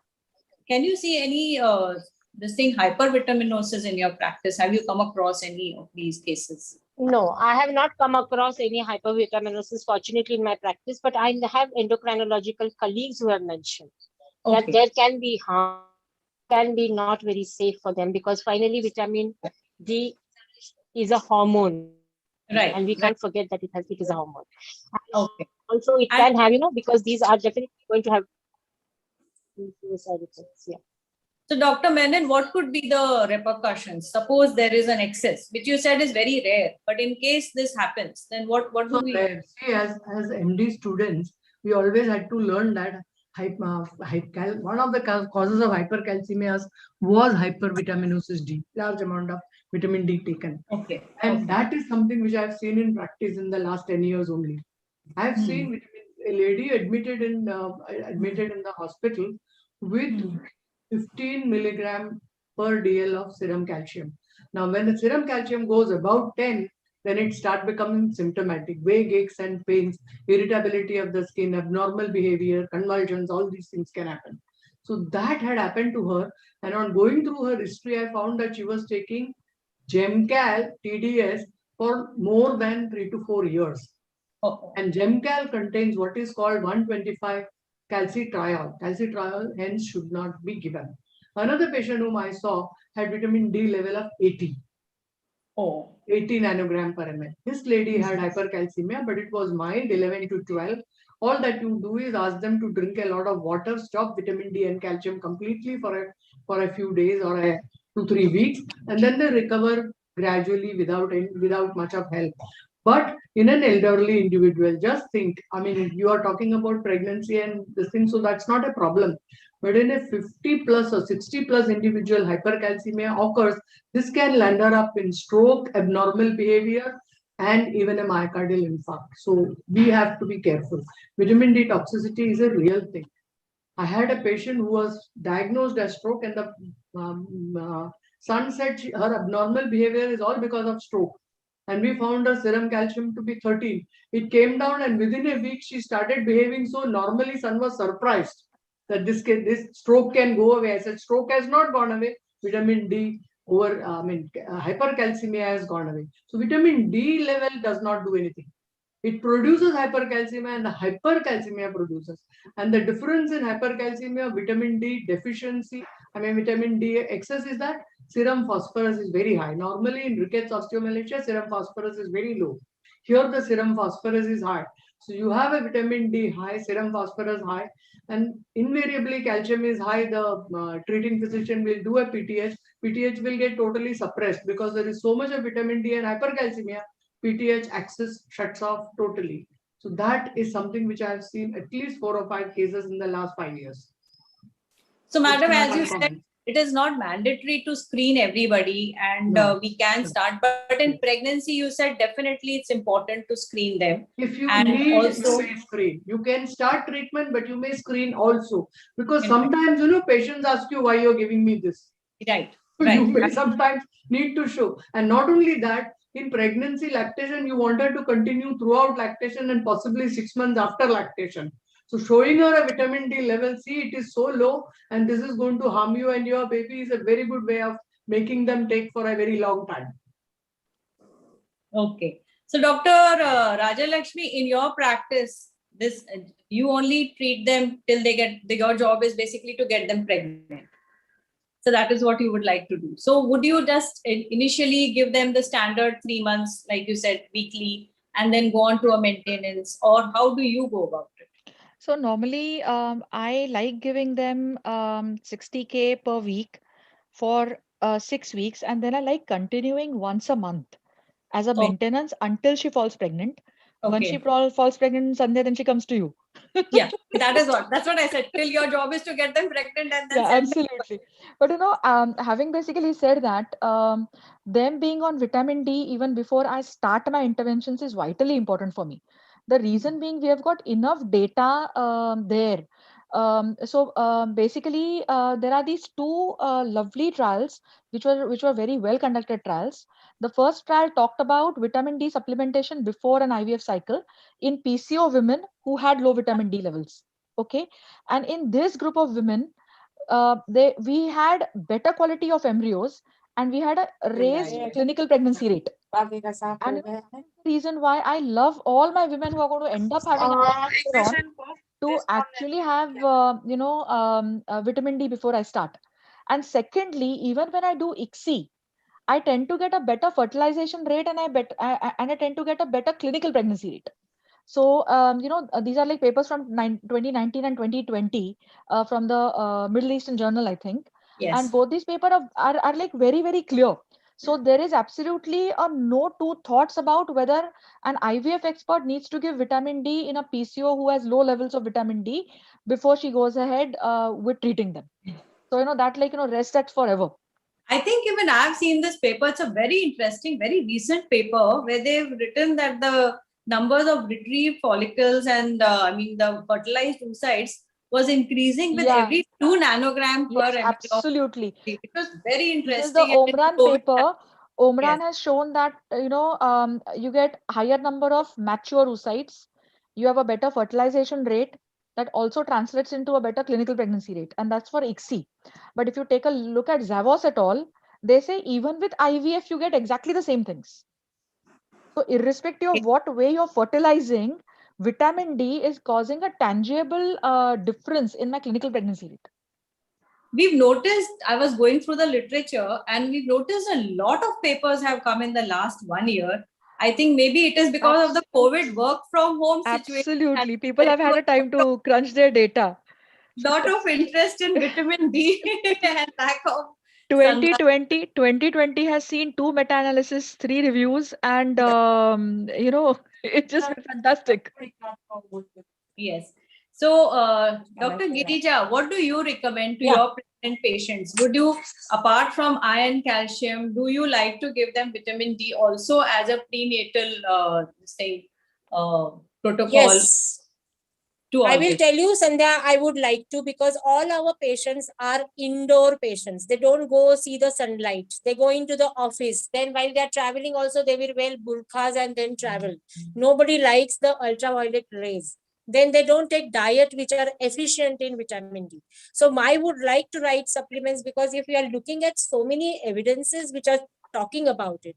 Can you see any hypervitaminosis in your practice? Have you come across any of these cases? No, I have not come across any hypervitaminosis, fortunately, in my practice, but I have endocrinological colleagues who have mentioned that there can be harm, can be not very safe for them, because finally vitamin D is a hormone. Right. And we can't forget that it is a hormone. Okay. Also, it can have, because these are definitely going to have side effects. Yeah. So, Dr. Menon, what could be the repercussions? Suppose there is an excess, which you said is very rare, but in case this happens, then what do we? See, as MD students, we always had to learn that one of the causes of hypercalcemia was hypervitaminosis D, large amount of vitamin D taken. Okay. And that is something which I've seen in practice in the last 10 years only. I've seen a lady admitted in the hospital with 15 milligram per DL of serum calcium. Now, when the serum calcium goes above 10, then it starts becoming symptomatic. Vague aches and pains, irritability of the skin, abnormal behavior, convulsions, all these things can happen. So that had happened to her. And on going through her history, I found that she was taking Gemcal TDS for more than 3 to 4 years. And Gemcal contains what is called 125 calcitriol. Calcitriol hence should not be given. Another patient whom I saw had vitamin D level of 80. Oh, 80 nanogram per ml. This lady had hypercalcemia, but it was mild, 11 to 12. All that you do is ask them to drink a lot of water, stop vitamin D and calcium completely for a few days or 2-3 weeks, and then they recover gradually without much of help. But in an elderly individual, just think, I mean, you are talking about pregnancy and this thing, so that's not a problem. But in a 50 plus or 60 plus individual, hypercalcemia occurs. This can land her up in stroke, abnormal behavior, and even a myocardial infarct. So we have to be careful. Vitamin D toxicity is a real thing. I had a patient who was diagnosed as stroke, and the son said her abnormal behavior is all because of stroke. And we found her serum calcium to be 13. It came down, and within a week she started behaving so normally. Son was surprised that this stroke can go away. I said, stroke has not gone away. Vitamin D hypercalcemia has gone away. So vitamin D level does not do anything. It produces hypercalcemia, and the hypercalcemia produces. And the difference in hypercalcemia, vitamin D deficiency, vitamin D excess is that serum phosphorus is very high. Normally in rickets osteomalacia, serum phosphorus is very low. Here the serum phosphorus is high. So you have a vitamin D high, serum phosphorus high, and invariably calcium is high. The treating physician will do a PTH. PTH will get totally suppressed because there is so much of vitamin D and hypercalcemia. PTH axis shuts off totally. So that is something which I have seen at least 4 or 5 cases in the last 5 years. so madam, It's as not you uncommon. said, it is not mandatory to screen everybody, and No. we can start. But in pregnancy, you said definitely it's important to screen them. If you And need, also- you may screen. You can start treatment, but you may screen also. Because In sometimes, patients ask you why you're giving me this. Right. So Right. you may sometimes need to show. And not only that, in pregnancy, lactation, you want her to continue throughout lactation and possibly 6 months after lactation. So showing her a vitamin D level, see, it is so low and this is going to harm you and your baby, is a very good way of making them take for a very long time. Okay. So Dr. Rajalakshmi, in your practice, this you only treat them till they get, your job is basically to get them pregnant. So that is what you would like to do. So would you just initially give them the standard 3 months, like you said, weekly, and then go on to a maintenance, or how do you go about it? So normally, I like giving them 60K per week for 6 weeks, and then I like continuing once a month as a Oh. maintenance until she falls pregnant. When she Okay. falls pregnant Sunday, then she comes to you. Yeah, that's what I said. Till your job is to get them pregnant and then Yeah, send them. absolutely. But having basically said that, them being on vitamin D even before I start my interventions is vitally important for me. The reason being, we have got enough data there. Basically, there are these two lovely trials which were very well conducted trials. The first trial talked about vitamin D supplementation before an IVF cycle in PCO women who had low vitamin D levels. Okay, and in this group of women, we had better quality of embryos and we had a raised clinical pregnancy rate. And the reason why I love all my women who are going to end up having to actually have vitamin D before I start. And secondly, even when I do ICSI, I tend to get a better fertilization rate and I tend to get a better clinical pregnancy rate. So, these are like papers from 2019 and 2020 from the Middle Eastern Journal, I think. Yes. And both these papers are like very, very clear. So there is absolutely no two thoughts about whether an IVF expert needs to give vitamin D in a PCO who has low levels of vitamin D before she goes ahead with treating them. So, that rest that forever. I think even I've seen this paper. It's a very interesting, very recent paper where they've written that the numbers of retrieved follicles and the fertilized oocytes was increasing with every 2 nanogram per Yes, ml. absolutely. It was very This is the interesting. Omran paper. Omran Yes. has shown that you get higher number of mature oocytes. You have a better fertilization rate that also translates into a better clinical pregnancy rate, and that's for ICSI. But if you take a look at Zavos et al., they say even with IVF you get exactly the same things. So irrespective of what way you're fertilizing, vitamin D is causing a tangible difference in my clinical pregnancy rate. we've noticed, I was going through the literature and we've noticed a lot of papers have come in the last 1 year. I think maybe it is because of the COVID work from home situation. Absolutely. People have had a time to crunch their data. Lot of interest in vitamin D and lack of sunlight. 2020 has seen 2 meta-analysis, 3 reviews, and it's just been fantastic. Yes. So, Yeah, Dr. that's right. Girija, what do you recommend to Yeah. your pregnant patients? Would you, apart from iron, calcium, do you like to give them vitamin D also as a prenatal protocol? Yes, To I all will this? tell you, Sandhya, I would like to, because all our patients are indoor patients. They don't go see the sunlight. They go into the office. Then while they're traveling also, they will wear burqas and then travel. Nobody likes the ultraviolet rays. Then they don't take diet which are efficient in vitamin D. So I would like to write supplements, because if you are looking at so many evidences which are talking about it,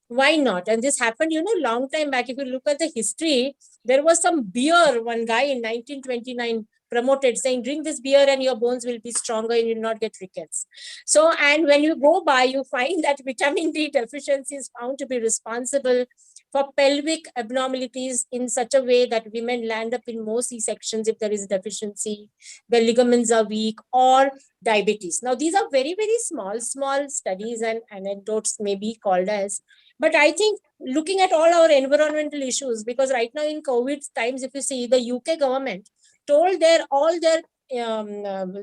why not? And this happened, long time back. If you look at the history, there was some beer, one guy in 1929 promoted, saying, drink this beer and your bones will be stronger and you will not get rickets. So, and when you go by, you find that vitamin D deficiency is found to be responsible for pelvic abnormalities in such a way that women land up in more C-sections if there is deficiency, the ligaments are weak, or diabetes. Now, these are very, very small studies and anecdotes may be called as, but I think looking at all our environmental issues, because right now in COVID times, if you see, the UK government told all their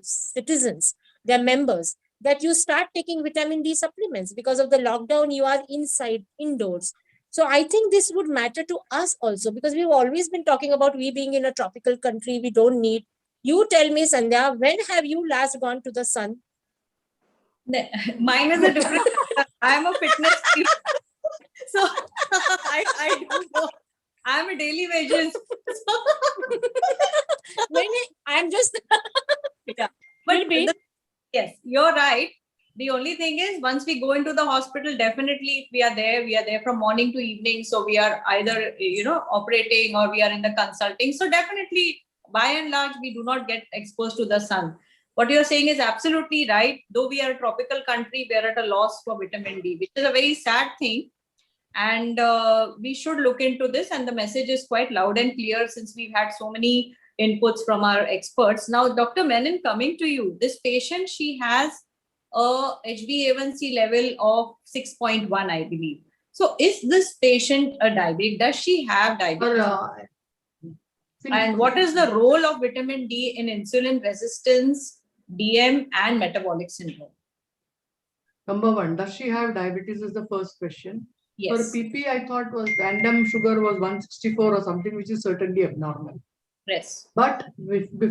citizens, their members, that you start taking vitamin D supplements. Because of the lockdown, you are indoors. So I think this would matter to us also, because we've always been talking about we being in a tropical country, we don't need. You tell me, Sandhya, when have you last gone to the sun? Mine is a different. I'm a fitness freak. So I don't know. I'm a daily wages. I'm just Yeah. But Will be. yes, you're right. The only thing is, once we go into the hospital, definitely if we are there from morning to evening. So we are either, operating or we are in the consulting. So definitely, by and large, we do not get exposed to the sun. What you're saying is absolutely right. Though we are a tropical country, we are at a loss for vitamin D, which is a very sad thing. And we should look into this. And the message is quite loud and clear, since we've had so many inputs from our experts. Now, Dr. Menon, coming to you, this patient, she has a HbA1c level of 6.1, I believe. So is this patient a diabetic? Does she have diabetes? And what is the role of vitamin D in insulin resistance, DM, and metabolic syndrome? Number one, does she have diabetes is the first question. Yes. For PP, I thought was random sugar was 164 or something, which is certainly abnormal. Yes. But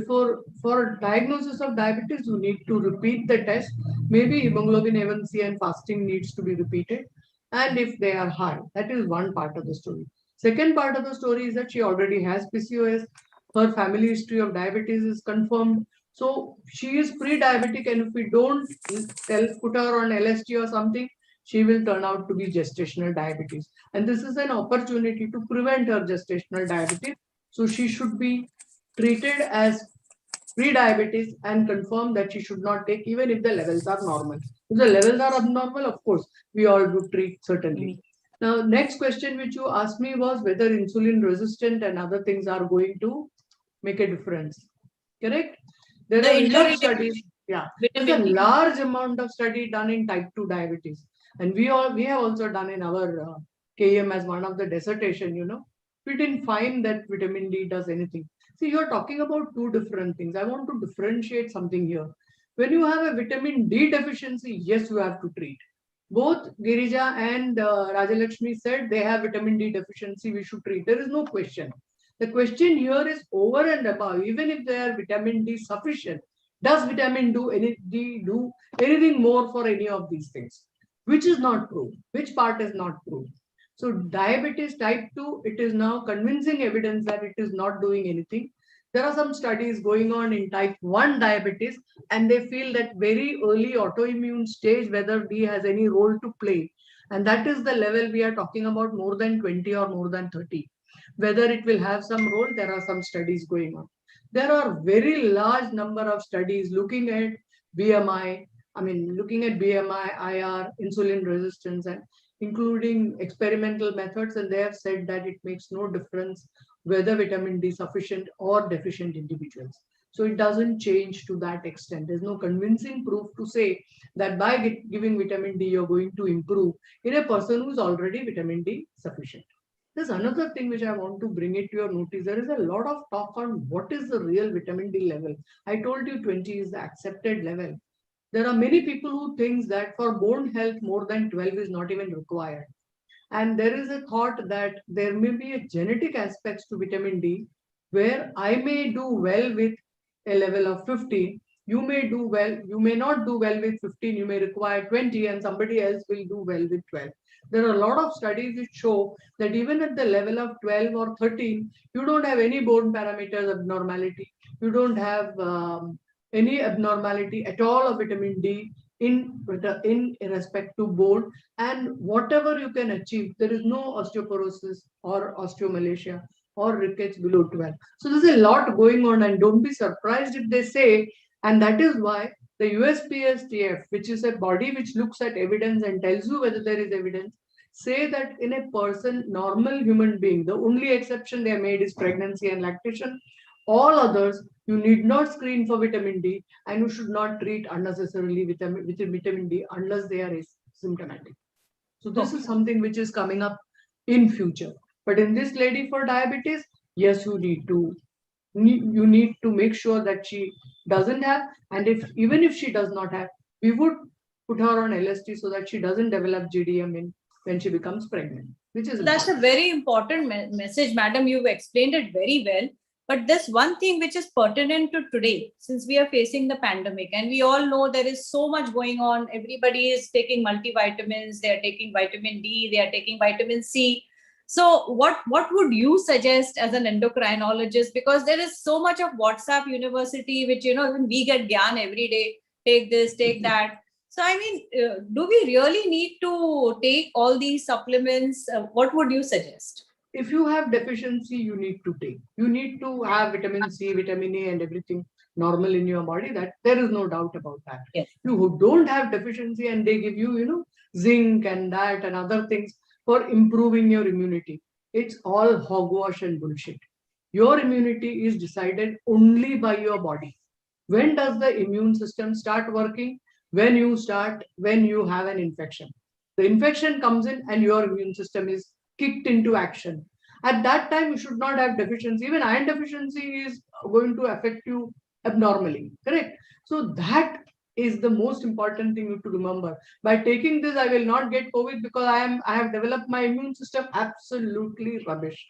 for diagnosis of diabetes, you need to repeat the test. Maybe hemoglobin A1c and fasting needs to be repeated. And if they are high, that is one part of the story. Second part of the story is that she already has PCOS. Her family history of diabetes is confirmed. So she is pre-diabetic, and if we don't put her on LSD or something, she will turn out to be gestational diabetes. And this is an opportunity to prevent her gestational diabetes. So she should be treated as pre-diabetes and confirm that she should not take, even if the levels are normal. If the levels are abnormal, of course, we all do treat certainly. Now, next question which you asked me was whether insulin resistant and other things are going to make a difference. Correct? There are enough studies. Yeah, there's a large amount of study done in type 2 diabetes. And we have also done in our KM as one of the dissertation, we didn't find that vitamin D does anything. See, you're talking about two different things. I want to differentiate something here. When you have a vitamin D deficiency, yes, you have to treat. Both Girija and Rajalakshmi said they have vitamin D deficiency, we should treat. There is no question. The question here is over and above, even if they are vitamin D sufficient, does vitamin D do anything more for any of these things? Which is not true. Which part is not true? So diabetes type 2, it is now convincing evidence that it is not doing anything. There are some studies going on in type 1 diabetes, and they feel that very early autoimmune stage, whether D has any role to play. And that is the level we are talking about, more than 20 or more than 30. Whether it will have some role, there are some studies going on. There are very large number of studies looking at BMI, I mean, looking at BMI, IR, insulin resistance, and including experimental methods, and they have said that it makes no difference whether vitamin D sufficient or deficient individuals. So it doesn't change to that extent. There's no convincing proof to say that by giving vitamin D, you're going to improve in a person who's already vitamin D sufficient. There's another thing which I want to bring it to your notice. There is a lot of talk on what is the real vitamin D level. I told you 20 is the accepted level. There are many people who think that for bone health, more than 12 is not even required. And there is a thought that there may be a genetic aspects to vitamin D, where I may do well with a level of 15. You may do well, you may not do well with 15, you may require 20, and somebody else will do well with 12. There are a lot of studies which show that even at the level of 12 or 13, you don't have any bone parameters abnormality. You don't have any abnormality at all of vitamin D in respect to bone, and whatever you can achieve, there is no osteoporosis or osteomalacia or rickets below 12. So there's a lot going on, and don't be surprised if they say, and that is why the USPSTF, which is a body which looks at evidence and tells you whether there is evidence, say that in a person, normal human being, the only exception they have made is pregnancy and lactation. All others, you need not screen for vitamin D, and you should not treat unnecessarily with vitamin D unless they are asymptomatic. So this is something which is coming up in future. But in this lady for diabetes, yes, you need to make sure that she doesn't have, and even if she does not have, we would put her on LSD so that she doesn't develop GDM when she becomes pregnant, which is That's a very important message, madam. You've explained it very well. But there's one thing which is pertinent to today, since we are facing the pandemic, and we all know there is so much going on. Everybody is taking multivitamins, they are taking vitamin D, they are taking vitamin C. So what would you suggest as an endocrinologist? Because there is so much of WhatsApp university, which, even we get gyan every day, take this, take that. So, I mean, do we really need to take all these supplements? What would you suggest? If you have deficiency, you need to take. You need to have vitamin C, vitamin A, and everything normal in your body. That there is no doubt about that. Yes. You who don't have deficiency and they give you, zinc and that and other things for improving your immunity, it's all hogwash and bullshit. Your immunity is decided only by your body. When does the immune system start working? When you have an infection. The infection comes in and your immune system is kicked into action. At that time, you should not have deficiency. Even iron deficiency is going to affect you abnormally, correct? So that is the most important thing you have to remember. By taking this, I will not get COVID because I have developed my immune system. Absolutely rubbish.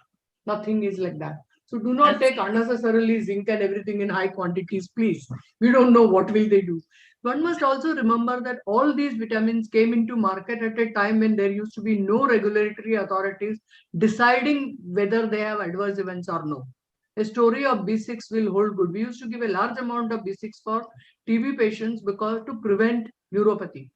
Nothing is like that. So do not take unnecessarily zinc and everything in high quantities, please. We don't know what will they do. One must also remember that all these vitamins came into market at a time when there used to be no regulatory authorities deciding whether they have adverse events or no. The story of B6 will hold good. We used to give a large amount of B6 for TB patients because to prevent neuropathy.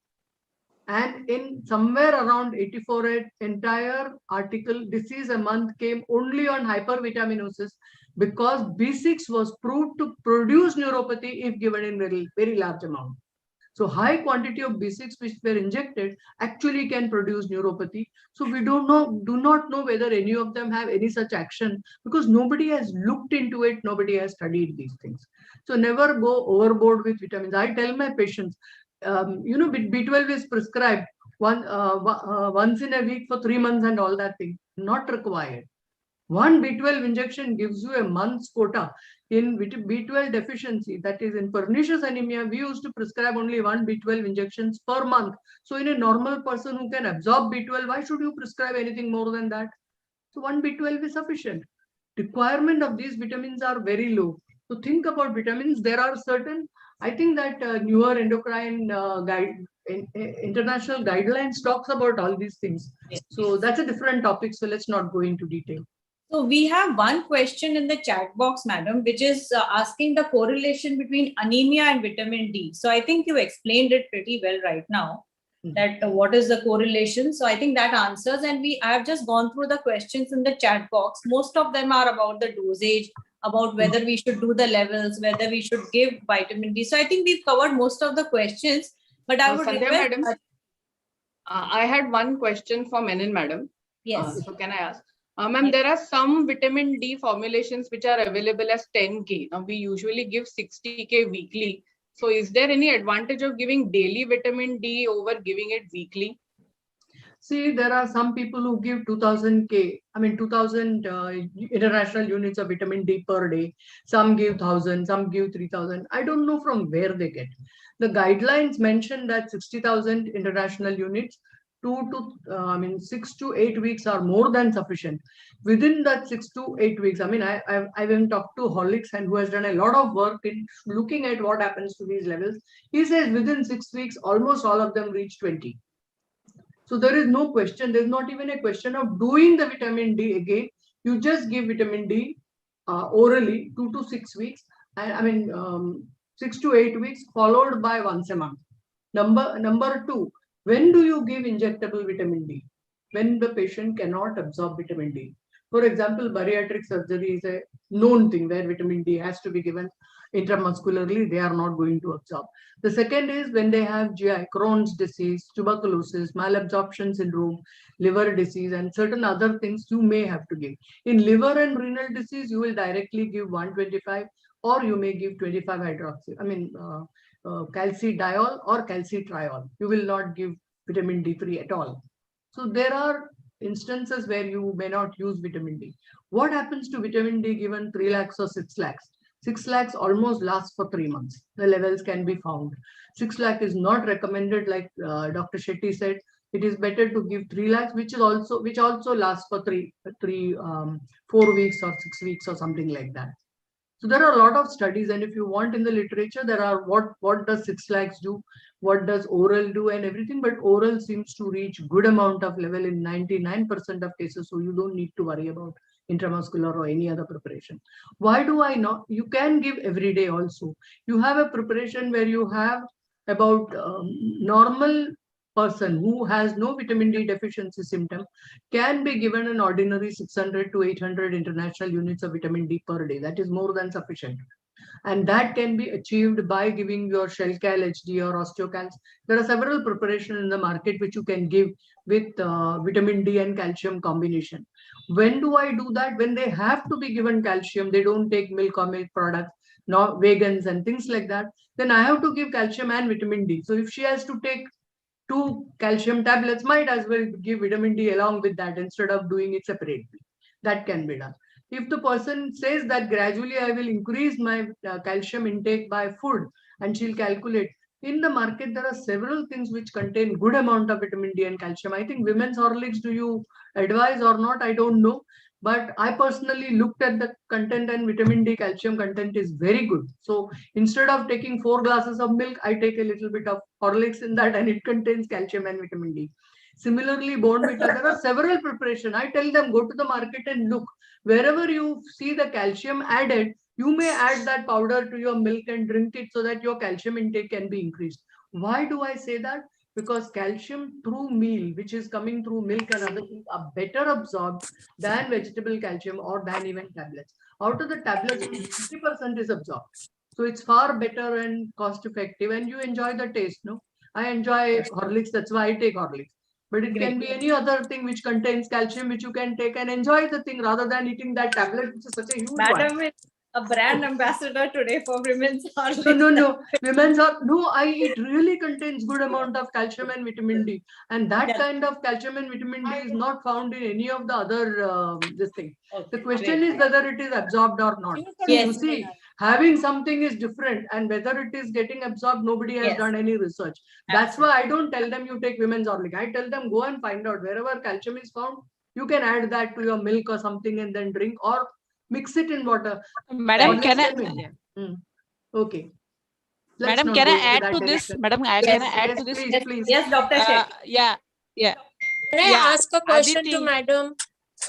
And in somewhere around 84, an entire article, Disease a Month, came only on hypervitaminosis because B6 was proved to produce neuropathy if given in very, very large amount. So high quantity of B6 which were injected actually can produce neuropathy. So we do not know whether any of them have any such action because nobody has looked into it. Nobody has studied these things. So never go overboard with vitamins. I tell my patients, B12 is prescribed once in a week for 3 months and all that thing. Not required. One B12 injection gives you a month's quota. In B12 deficiency, that is in pernicious anemia, we used to prescribe only one B12 injections per month. So in a normal person who can absorb B12, why should you prescribe anything more than that? So one B12 is sufficient. Requirement of these vitamins are very low. So think about vitamins. There are certain, I think that newer endocrine international guidelines talks about all these things. So that's a different topic. So let's not go into detail. So we have one question in the chat box, madam, which is asking the correlation between anemia and vitamin D. So I think you explained it pretty well right now, that what is the correlation. So I think that answers, and I have just gone through the questions in the chat box. Most of them are about the dosage, about whether we should do the levels, whether we should give vitamin D. So I think we've covered most of the questions, but I would Sandhya request. madam, I had one question for Menon madam. Yes. So can I ask? Ma'am, there are some vitamin D formulations which are available as 10K. Now we usually give 60K weekly. So is there any advantage of giving daily vitamin D over giving it weekly? See, there are some people who give 2000 international units of vitamin D per day. Some give 1000, some give 3000. I don't know from where they get. The guidelines mention that 60,000 international units, 6 to 8 weeks are more than sufficient. Within that 6 to 8 weeks, I even talked to Horlicks, and who has done a lot of work in looking at what happens to these levels. He says within 6 weeks, almost all of them reach 20. So there is no question. There's not even a question of doing the vitamin D again. You just give vitamin D orally 2 to 6 weeks. 6 to 8 weeks followed by once a month. Number two, when do you give injectable vitamin D? When the patient cannot absorb vitamin D. For example, bariatric surgery is a known thing where vitamin D has to be given intramuscularly. They are not going to absorb. The second is when they have GI, Crohn's disease, tuberculosis, malabsorption syndrome, liver disease, and certain other things you may have to give. In liver and renal disease, you will directly give 125, or you may give 25 hydroxy. Calcidiol or calcitriol. You will not give vitamin D3 at all. So there are instances where you may not use vitamin D. What happens to vitamin D given 3 lakhs or 6 lakhs? 6 lakhs almost lasts for 3 months. The levels can be found. 6 lakh is not recommended, like Dr. Shetty said. It is better to give 3 lakhs, which also lasts for 4 weeks or 6 weeks or something like that. So there are a lot of studies, and if you want in the literature, there are what does 6 lakhs do, what does oral do, and everything. But oral seems to reach good amount of level in 99% of cases, so you don't need to worry about intramuscular or any other preparation. Why do I not? You can give every day also. You have a preparation where you have about normal person who has no vitamin D deficiency symptom can be given an ordinary 600 to 800 international units of vitamin D per day. That is more than sufficient. And that can be achieved by giving your Shelcal HD or Osteocals. There are several preparations in the market which you can give with vitamin D and calcium combination. When do I do that? When they have to be given calcium, they don't take milk or milk products, not vegans and things like that, then I have to give calcium and vitamin D. So if she has to take 2 calcium tablets, might as well give vitamin D along with that instead of doing it separately. That can be done. If the person says that gradually I will increase my calcium intake by food, and she'll calculate. In the market, there are several things which contain good amount of vitamin D and calcium. I think women's Horlicks, do you advise or not? I don't know. But I personally looked at the content, and vitamin D calcium content is very good. So instead of taking 4 glasses of milk, I take a little bit of Horlicks in that, and it contains calcium and vitamin D. Similarly, Bournvita, there are several preparations. I tell them, go to the market and look. Wherever you see the calcium added, you may add that powder to your milk and drink it so that your calcium intake can be increased. Why do I say that? Because calcium through meal, which is coming through milk and other things, are better absorbed than vegetable calcium or than even tablets. Out of the tablets, 50% is absorbed. So it's far better and cost effective, and you enjoy the taste. No, I enjoy Horlicks. That's why I take Horlicks. But it can be any other thing which contains calcium, which you can take and enjoy the thing rather than eating that tablet, which is such a huge Madam one. is a brand ambassador today for Women's Horlicks. No. Women's it really contains good amount of calcium and vitamin D. And that kind of calcium and vitamin D is not found in any of the other this thing. The question is whether it is absorbed or not. Yes. You see, having something is different, and whether it is getting absorbed, nobody has done any research. That's why I don't tell them you take Women's Horlicks. I tell them go and find out wherever calcium is found. You can add that to your milk or something and then drink, or mix it in water. Madam, can I? Okay. Madam, can I add to this? Madam, can I add to this? Please. Yes, Dr. Shetty. Yeah. Can I ask a question Aditi. to Madam?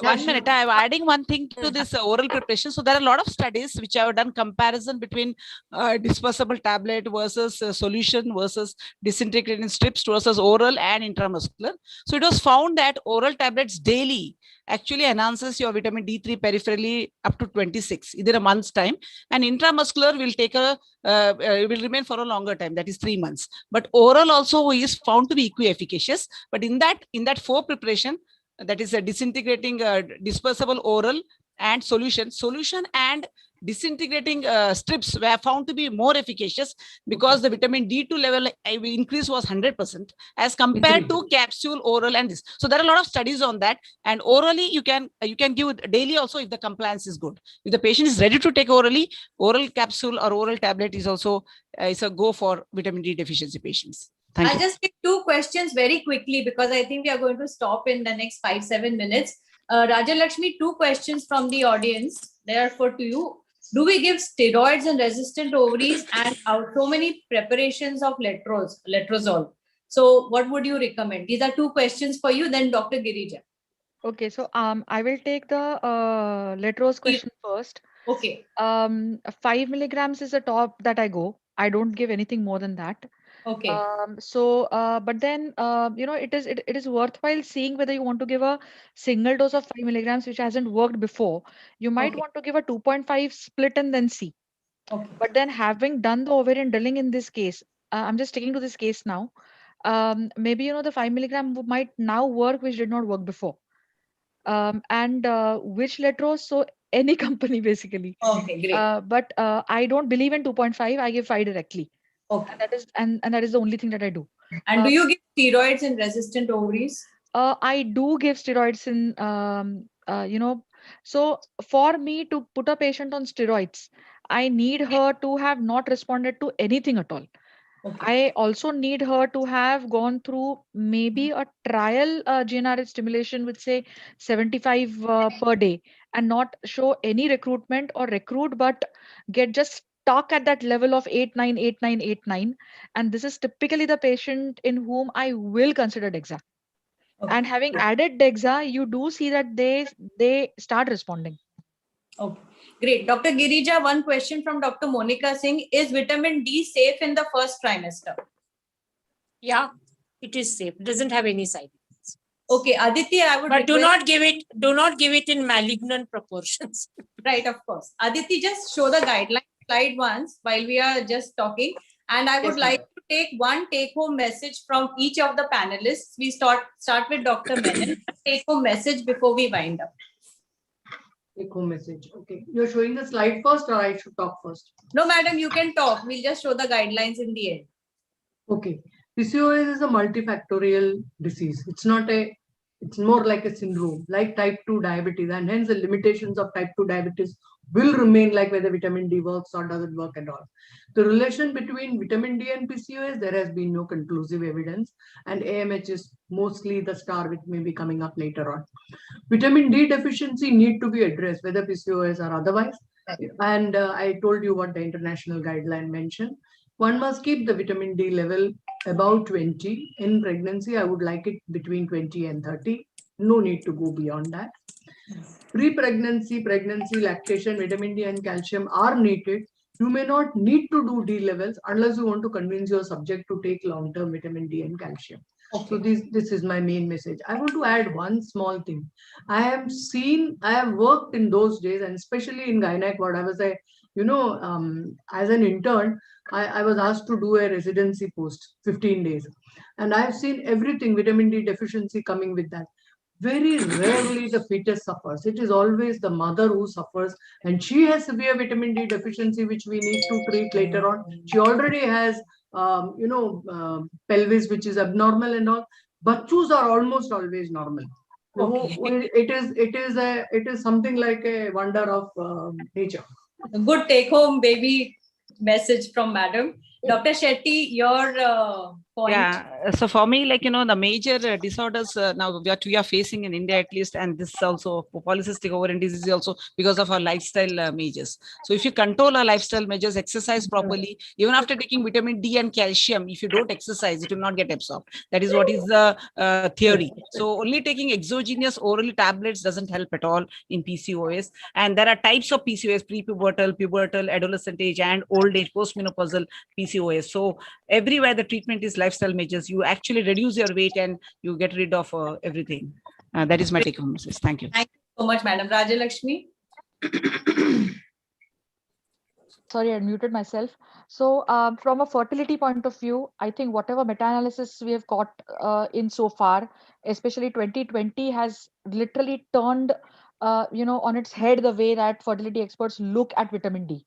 1 minute. I'm adding one thing to this oral preparation. So there are a lot of studies which have done comparison between dispersible tablet versus solution versus disintegrating strips versus oral and intramuscular. So it was found that oral tablets daily actually enhances your vitamin D3 peripherally up to 26 within a month's time, and intramuscular will take will remain for a longer time, that is 3 months. But oral also is found to be equi-efficacious. But in that 4 preparation, that is a disintegrating dispersible oral and solution and disintegrating strips were found to be more efficacious because the vitamin D2 level increase was 100% as compared to capsule, oral, and this. So there are a lot of studies on that. And orally, you can give daily also if the compliance is good. If the patient is ready to take orally, oral capsule or oral tablet is also is a go for vitamin D deficiency patients. Thank you. I'll just take 2 questions very quickly because I think we are going to stop in the next 5-7 minutes. Raja Lakshmi, 2 questions from the audience. Therefore, to you. Do we give steroids in resistant ovaries and so many preparations of letrozole? So what would you recommend? These are 2 questions for you, then Dr. Girija. Okay, so I will take the letrose question first. Okay. 5 milligrams is the top that I go. I don't give anything more than that. Okay. But then it is worthwhile seeing whether you want to give a single dose of 5 milligrams, which hasn't worked before. You might want to give a 2.5 split and then see. Okay. But then having done the ovarian drilling in this case, I'm just sticking to this case now. Maybe the 5 milligram might now work, which did not work before. And which letrose? So any company basically. Okay, great. But I don't believe in 2.5. I give 5 directly. Okay. And that is the only thing that I do. And do you give steroids in resistant ovaries? I do give steroids in, so for me to put a patient on steroids, I need her to have not responded to anything at all. Okay. I also need her to have gone through maybe a trial GnRH stimulation with say 75 per day and not show any recruitment or recruit, but get just stuck at that level of 8-9, 8-9, 8-9. And this is typically the patient in whom I will consider DEXA. Okay. And having added DEXA, you do see that they start responding. Okay, great. Dr. Girija, one question from Dr. Monica Singh. Is vitamin D safe in the first trimester? Yeah, it is safe. It doesn't have any side effects. Okay, Aditi, I would But do not give it in malignant proportions. Right, of course. Aditi, just show the guideline slide once while we are just talking. And I would like to take one take-home message from each of the panelists. We start with Dr. Menon. Take-home message before we wind up. Take-home message. Okay. You're showing the slide first or I should talk first? No, madam, you can talk. We'll just show the guidelines in the end. Okay. PCOS is a multifactorial disease. It's more like a syndrome, like type 2 diabetes, and hence the limitations of type 2 diabetes will remain, like whether vitamin D works or doesn't work at all. The relation between vitamin D and PCOS, there has been no conclusive evidence, and AMH is mostly the star which may be coming up later on. Vitamin D deficiency need to be addressed, whether PCOS or otherwise. And I told you what the international guideline mentioned. One must keep the vitamin D level about 20. In pregnancy, I would like it between 20 and 30. No need to go beyond that. Pre-pregnancy, pregnancy, lactation, vitamin D and calcium are needed. You may not need to do D levels unless you want to convince your subject to take long-term vitamin D and calcium. Okay. So this is my main message. I want to add one small thing. I have worked in those days, and especially in gynec ward. I was as an intern, I was asked to do a residency post, 15 days. And I've seen everything, vitamin D deficiency coming with that. Very rarely the fetus suffers. It is always the mother who suffers, and she has severe vitamin D deficiency, which we need to treat later on. She already has, pelvis, which is abnormal and all. Bachus are almost always normal. Okay. It is something like a wonder of nature. A good take-home baby message from madam. Dr. Shetty, your point? Yeah, so for me, like, the major disorders now that we are facing in India, at least, and this also polycystic ovarian disease is also because of our lifestyle measures. So if you control our lifestyle measures, exercise properly, even after taking vitamin D and calcium, if you don't exercise, it will not get absorbed. That is what is the theory. So only taking exogenous oral tablets doesn't help at all in PCOS. And there are types of PCOS: prepubertal, pubertal, adolescent age, and old age, postmenopausal PCOS. So everywhere the treatment is lifestyle measures, you actually reduce your weight and you get rid of everything. That is my take home message. Thank you. Thank you so much, Madam. Raja Lakshmi. Sorry, I muted myself. So from a fertility point of view, I think whatever meta-analysis we have got in so far, especially 2020 has literally turned, on its head the way that fertility experts look at vitamin D.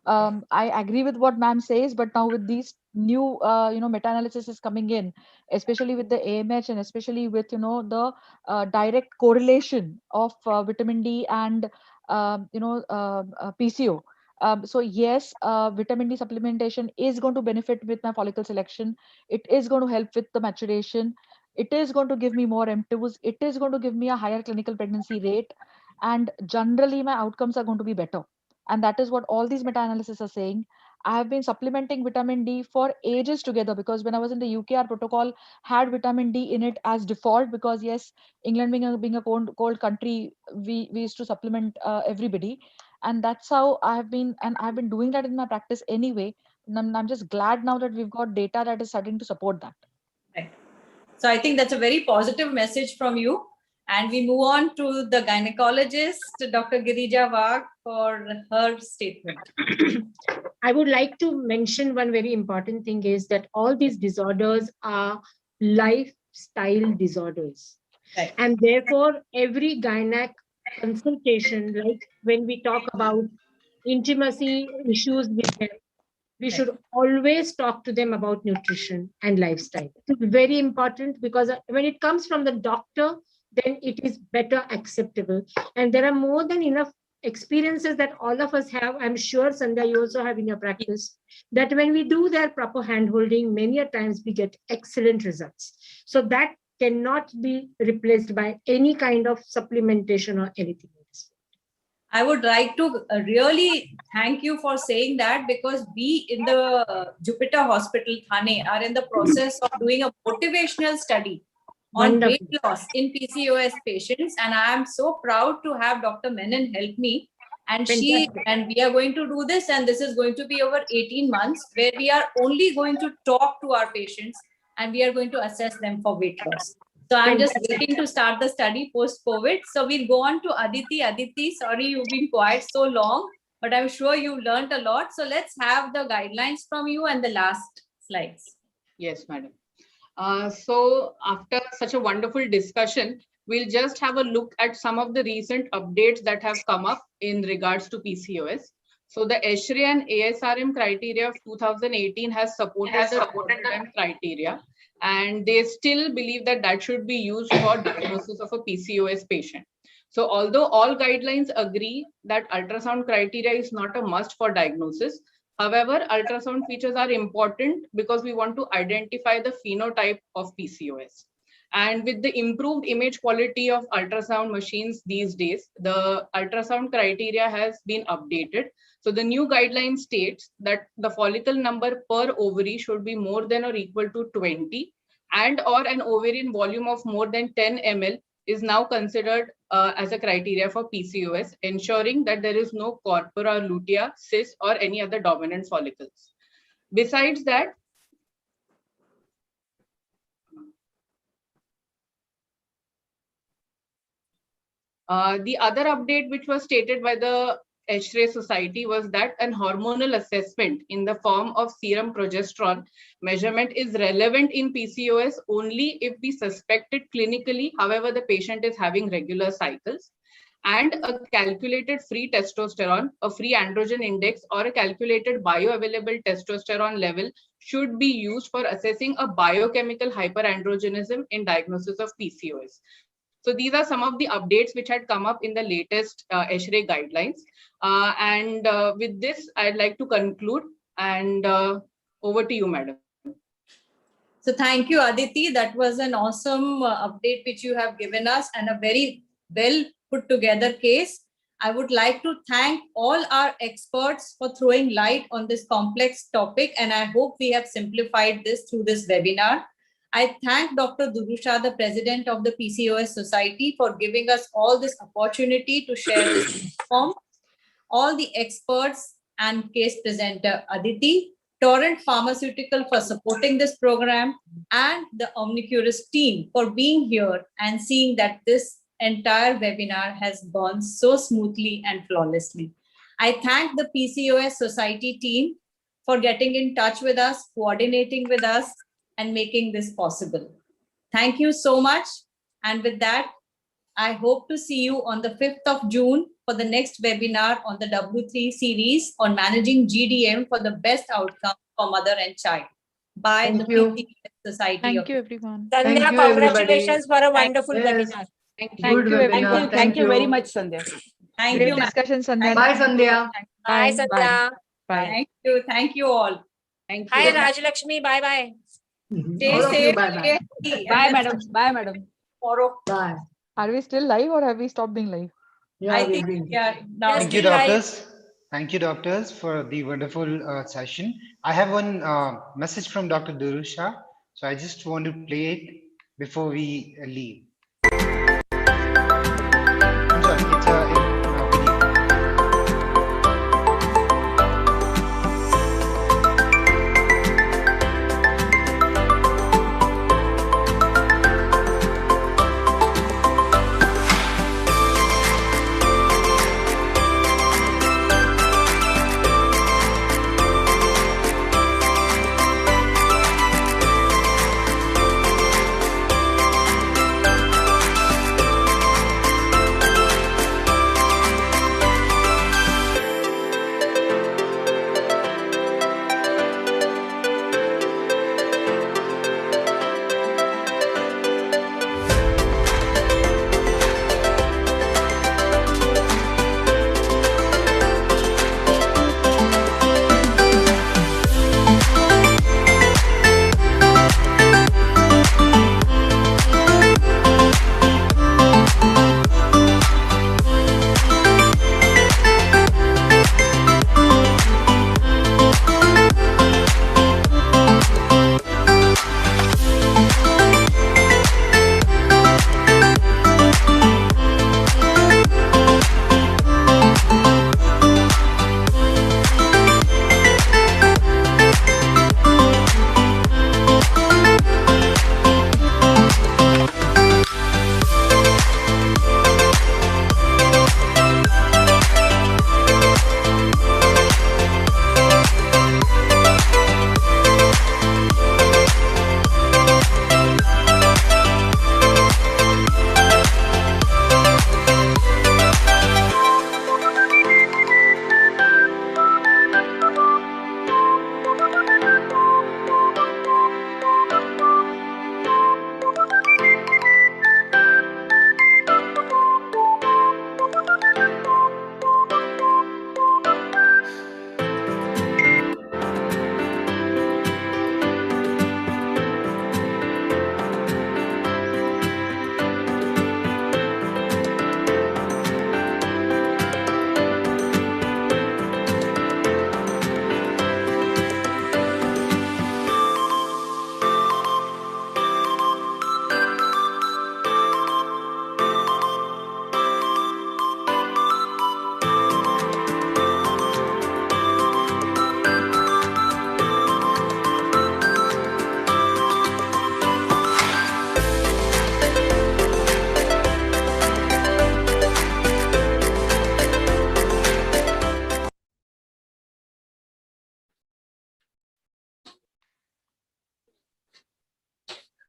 I agree with what ma'am says, but now with these new, meta-analysis is coming in, especially with the AMH and especially with, the direct correlation of vitamin D and, PCO. So yes, vitamin D supplementation is going to benefit with my follicle selection. It is going to help with the maturation. It is going to give me more M2s. It is going to give me a higher clinical pregnancy rate. And generally, my outcomes are going to be better. And that is what all these meta-analysis are saying. I have been supplementing vitamin D for ages together because when I was in the UK, our protocol had vitamin D in it as default because yes, England being a cold country, we used to supplement everybody, and that's how I've been doing that in my practice anyway. And I'm just glad now that we've got data that is starting to support that. Right. So I think that's a very positive message from you. And we move on to the gynecologist, Dr. Girija Wagh, for her statement. I would like to mention one very important thing is that all these disorders are lifestyle disorders. Right. And therefore, every gynec consultation, like when we talk about intimacy issues with them, we should always talk to them about nutrition and lifestyle. It's very important because when it comes from the doctor, then it is better acceptable. And there are more than enough experiences that all of us have. I'm sure, Sandhya, you also have in your practice, that when we do their proper handholding, many a times we get excellent results. So that cannot be replaced by any kind of supplementation or anything else. I would like to really thank you for saying that because we in the Jupiter Hospital, Thane, are in the process of doing a motivational study on weight loss in PCOS patients. And I am so proud to have Dr. Menon help me. And we are going to do this, and this is going to be over 18 months where we are only going to talk to our patients and we are going to assess them for weight loss. So I'm just waiting to start the study post-COVID. So we'll go on to Aditi. Aditi, sorry, you've been quiet so long, but I'm sure you learned a lot. So let's have the guidelines from you and the last slides. Yes, madam. So after such a wonderful discussion, we'll just have a look at some of the recent updates that have come up in regards to PCOS. So the ESHRE and ASRM criteria of 2018 has supported the criteria, and they still believe that that should be used for diagnosis of a PCOS patient. So although all guidelines agree that ultrasound criteria is not a must for diagnosis, however, ultrasound features are important because we want to identify the phenotype of PCOS. And with the improved image quality of ultrasound machines these days, the ultrasound criteria has been updated. So the new guideline states that the follicle number per ovary should be more than or equal to 20, and or an ovarian volume of more than 10 ml is now considered as a criteria for PCOS, ensuring that there is no corpora lutea, cyst, or any other dominant follicles. Besides that, the other update which was stated by the ESHRE Society was that an hormonal assessment in the form of serum progesterone measurement is relevant in PCOS only if we suspect it clinically, however, the patient is having regular cycles. And a calculated free testosterone, a free androgen index, or a calculated bioavailable testosterone level should be used for assessing a biochemical hyperandrogenism in diagnosis of PCOS. So these are some of the updates which had come up in the latest ESHRE guidelines. With this, I'd like to conclude, and over to you, madam. So thank you, Aditi. That was an awesome update which you have given us and a very well put together case. I would like to thank all our experts for throwing light on this complex topic, and I hope we have simplified this through this webinar. I thank Dr. Durusha, the president of the PCOS Society, for giving us all this opportunity to share this platform. All the experts and case presenter Aditi, Torrent Pharmaceutical for supporting this program, and the Omnicurus team for being here and seeing that this entire webinar has gone so smoothly and flawlessly. I thank the PCOS Society team for getting in touch with us, coordinating with us, and making this possible. Thank you so much. And with that, I hope to see you on the 5th of June for the next webinar on the W3 series on managing GDM for the best outcome for mother and child by Thank the you. PCOS Society. Thank of you, everyone. Thank Sandhya, you, everybody. congratulations for a wonderful Yes. webinar. Thank you. Good Good Thank webinar. you. Thank you very much, Sandhya. Thank Great you, ma'am. discussion, Sandhya. Bye, Sandhya. Bye, Bye. Sandhya. Bye. Thank you all. Thank Hi, you. Rajlakshmi. Bye bye. Stay All of you, safe. bye-bye. Stay healthy, Bye, and madam. let's Bye, madam. tomorrow. Bye. Are we still live or have we stopped being live? Yeah, I we've think been. we are now. Yes. Thank you, Still live. doctors. Thank you, doctors, for the wonderful session. I have one message from Dr. Durusha, so I just want to play it before we leave. I'm sorry, it's a video.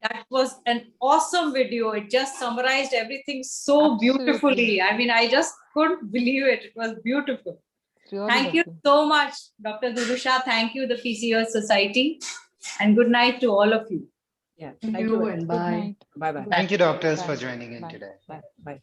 That was an awesome video. It just summarized everything so Absolutely. beautifully. I mean, I just couldn't believe it. It was beautiful. Really Thank you lovely. so much, Dr. Durusha. Thank you, the PCOS Society. And good night to all of you. Yeah. Thank Thank you you. and Good bye. night. Bye bye. Thank you, doctors, for Bye. joining in Bye. today. Bye. Bye.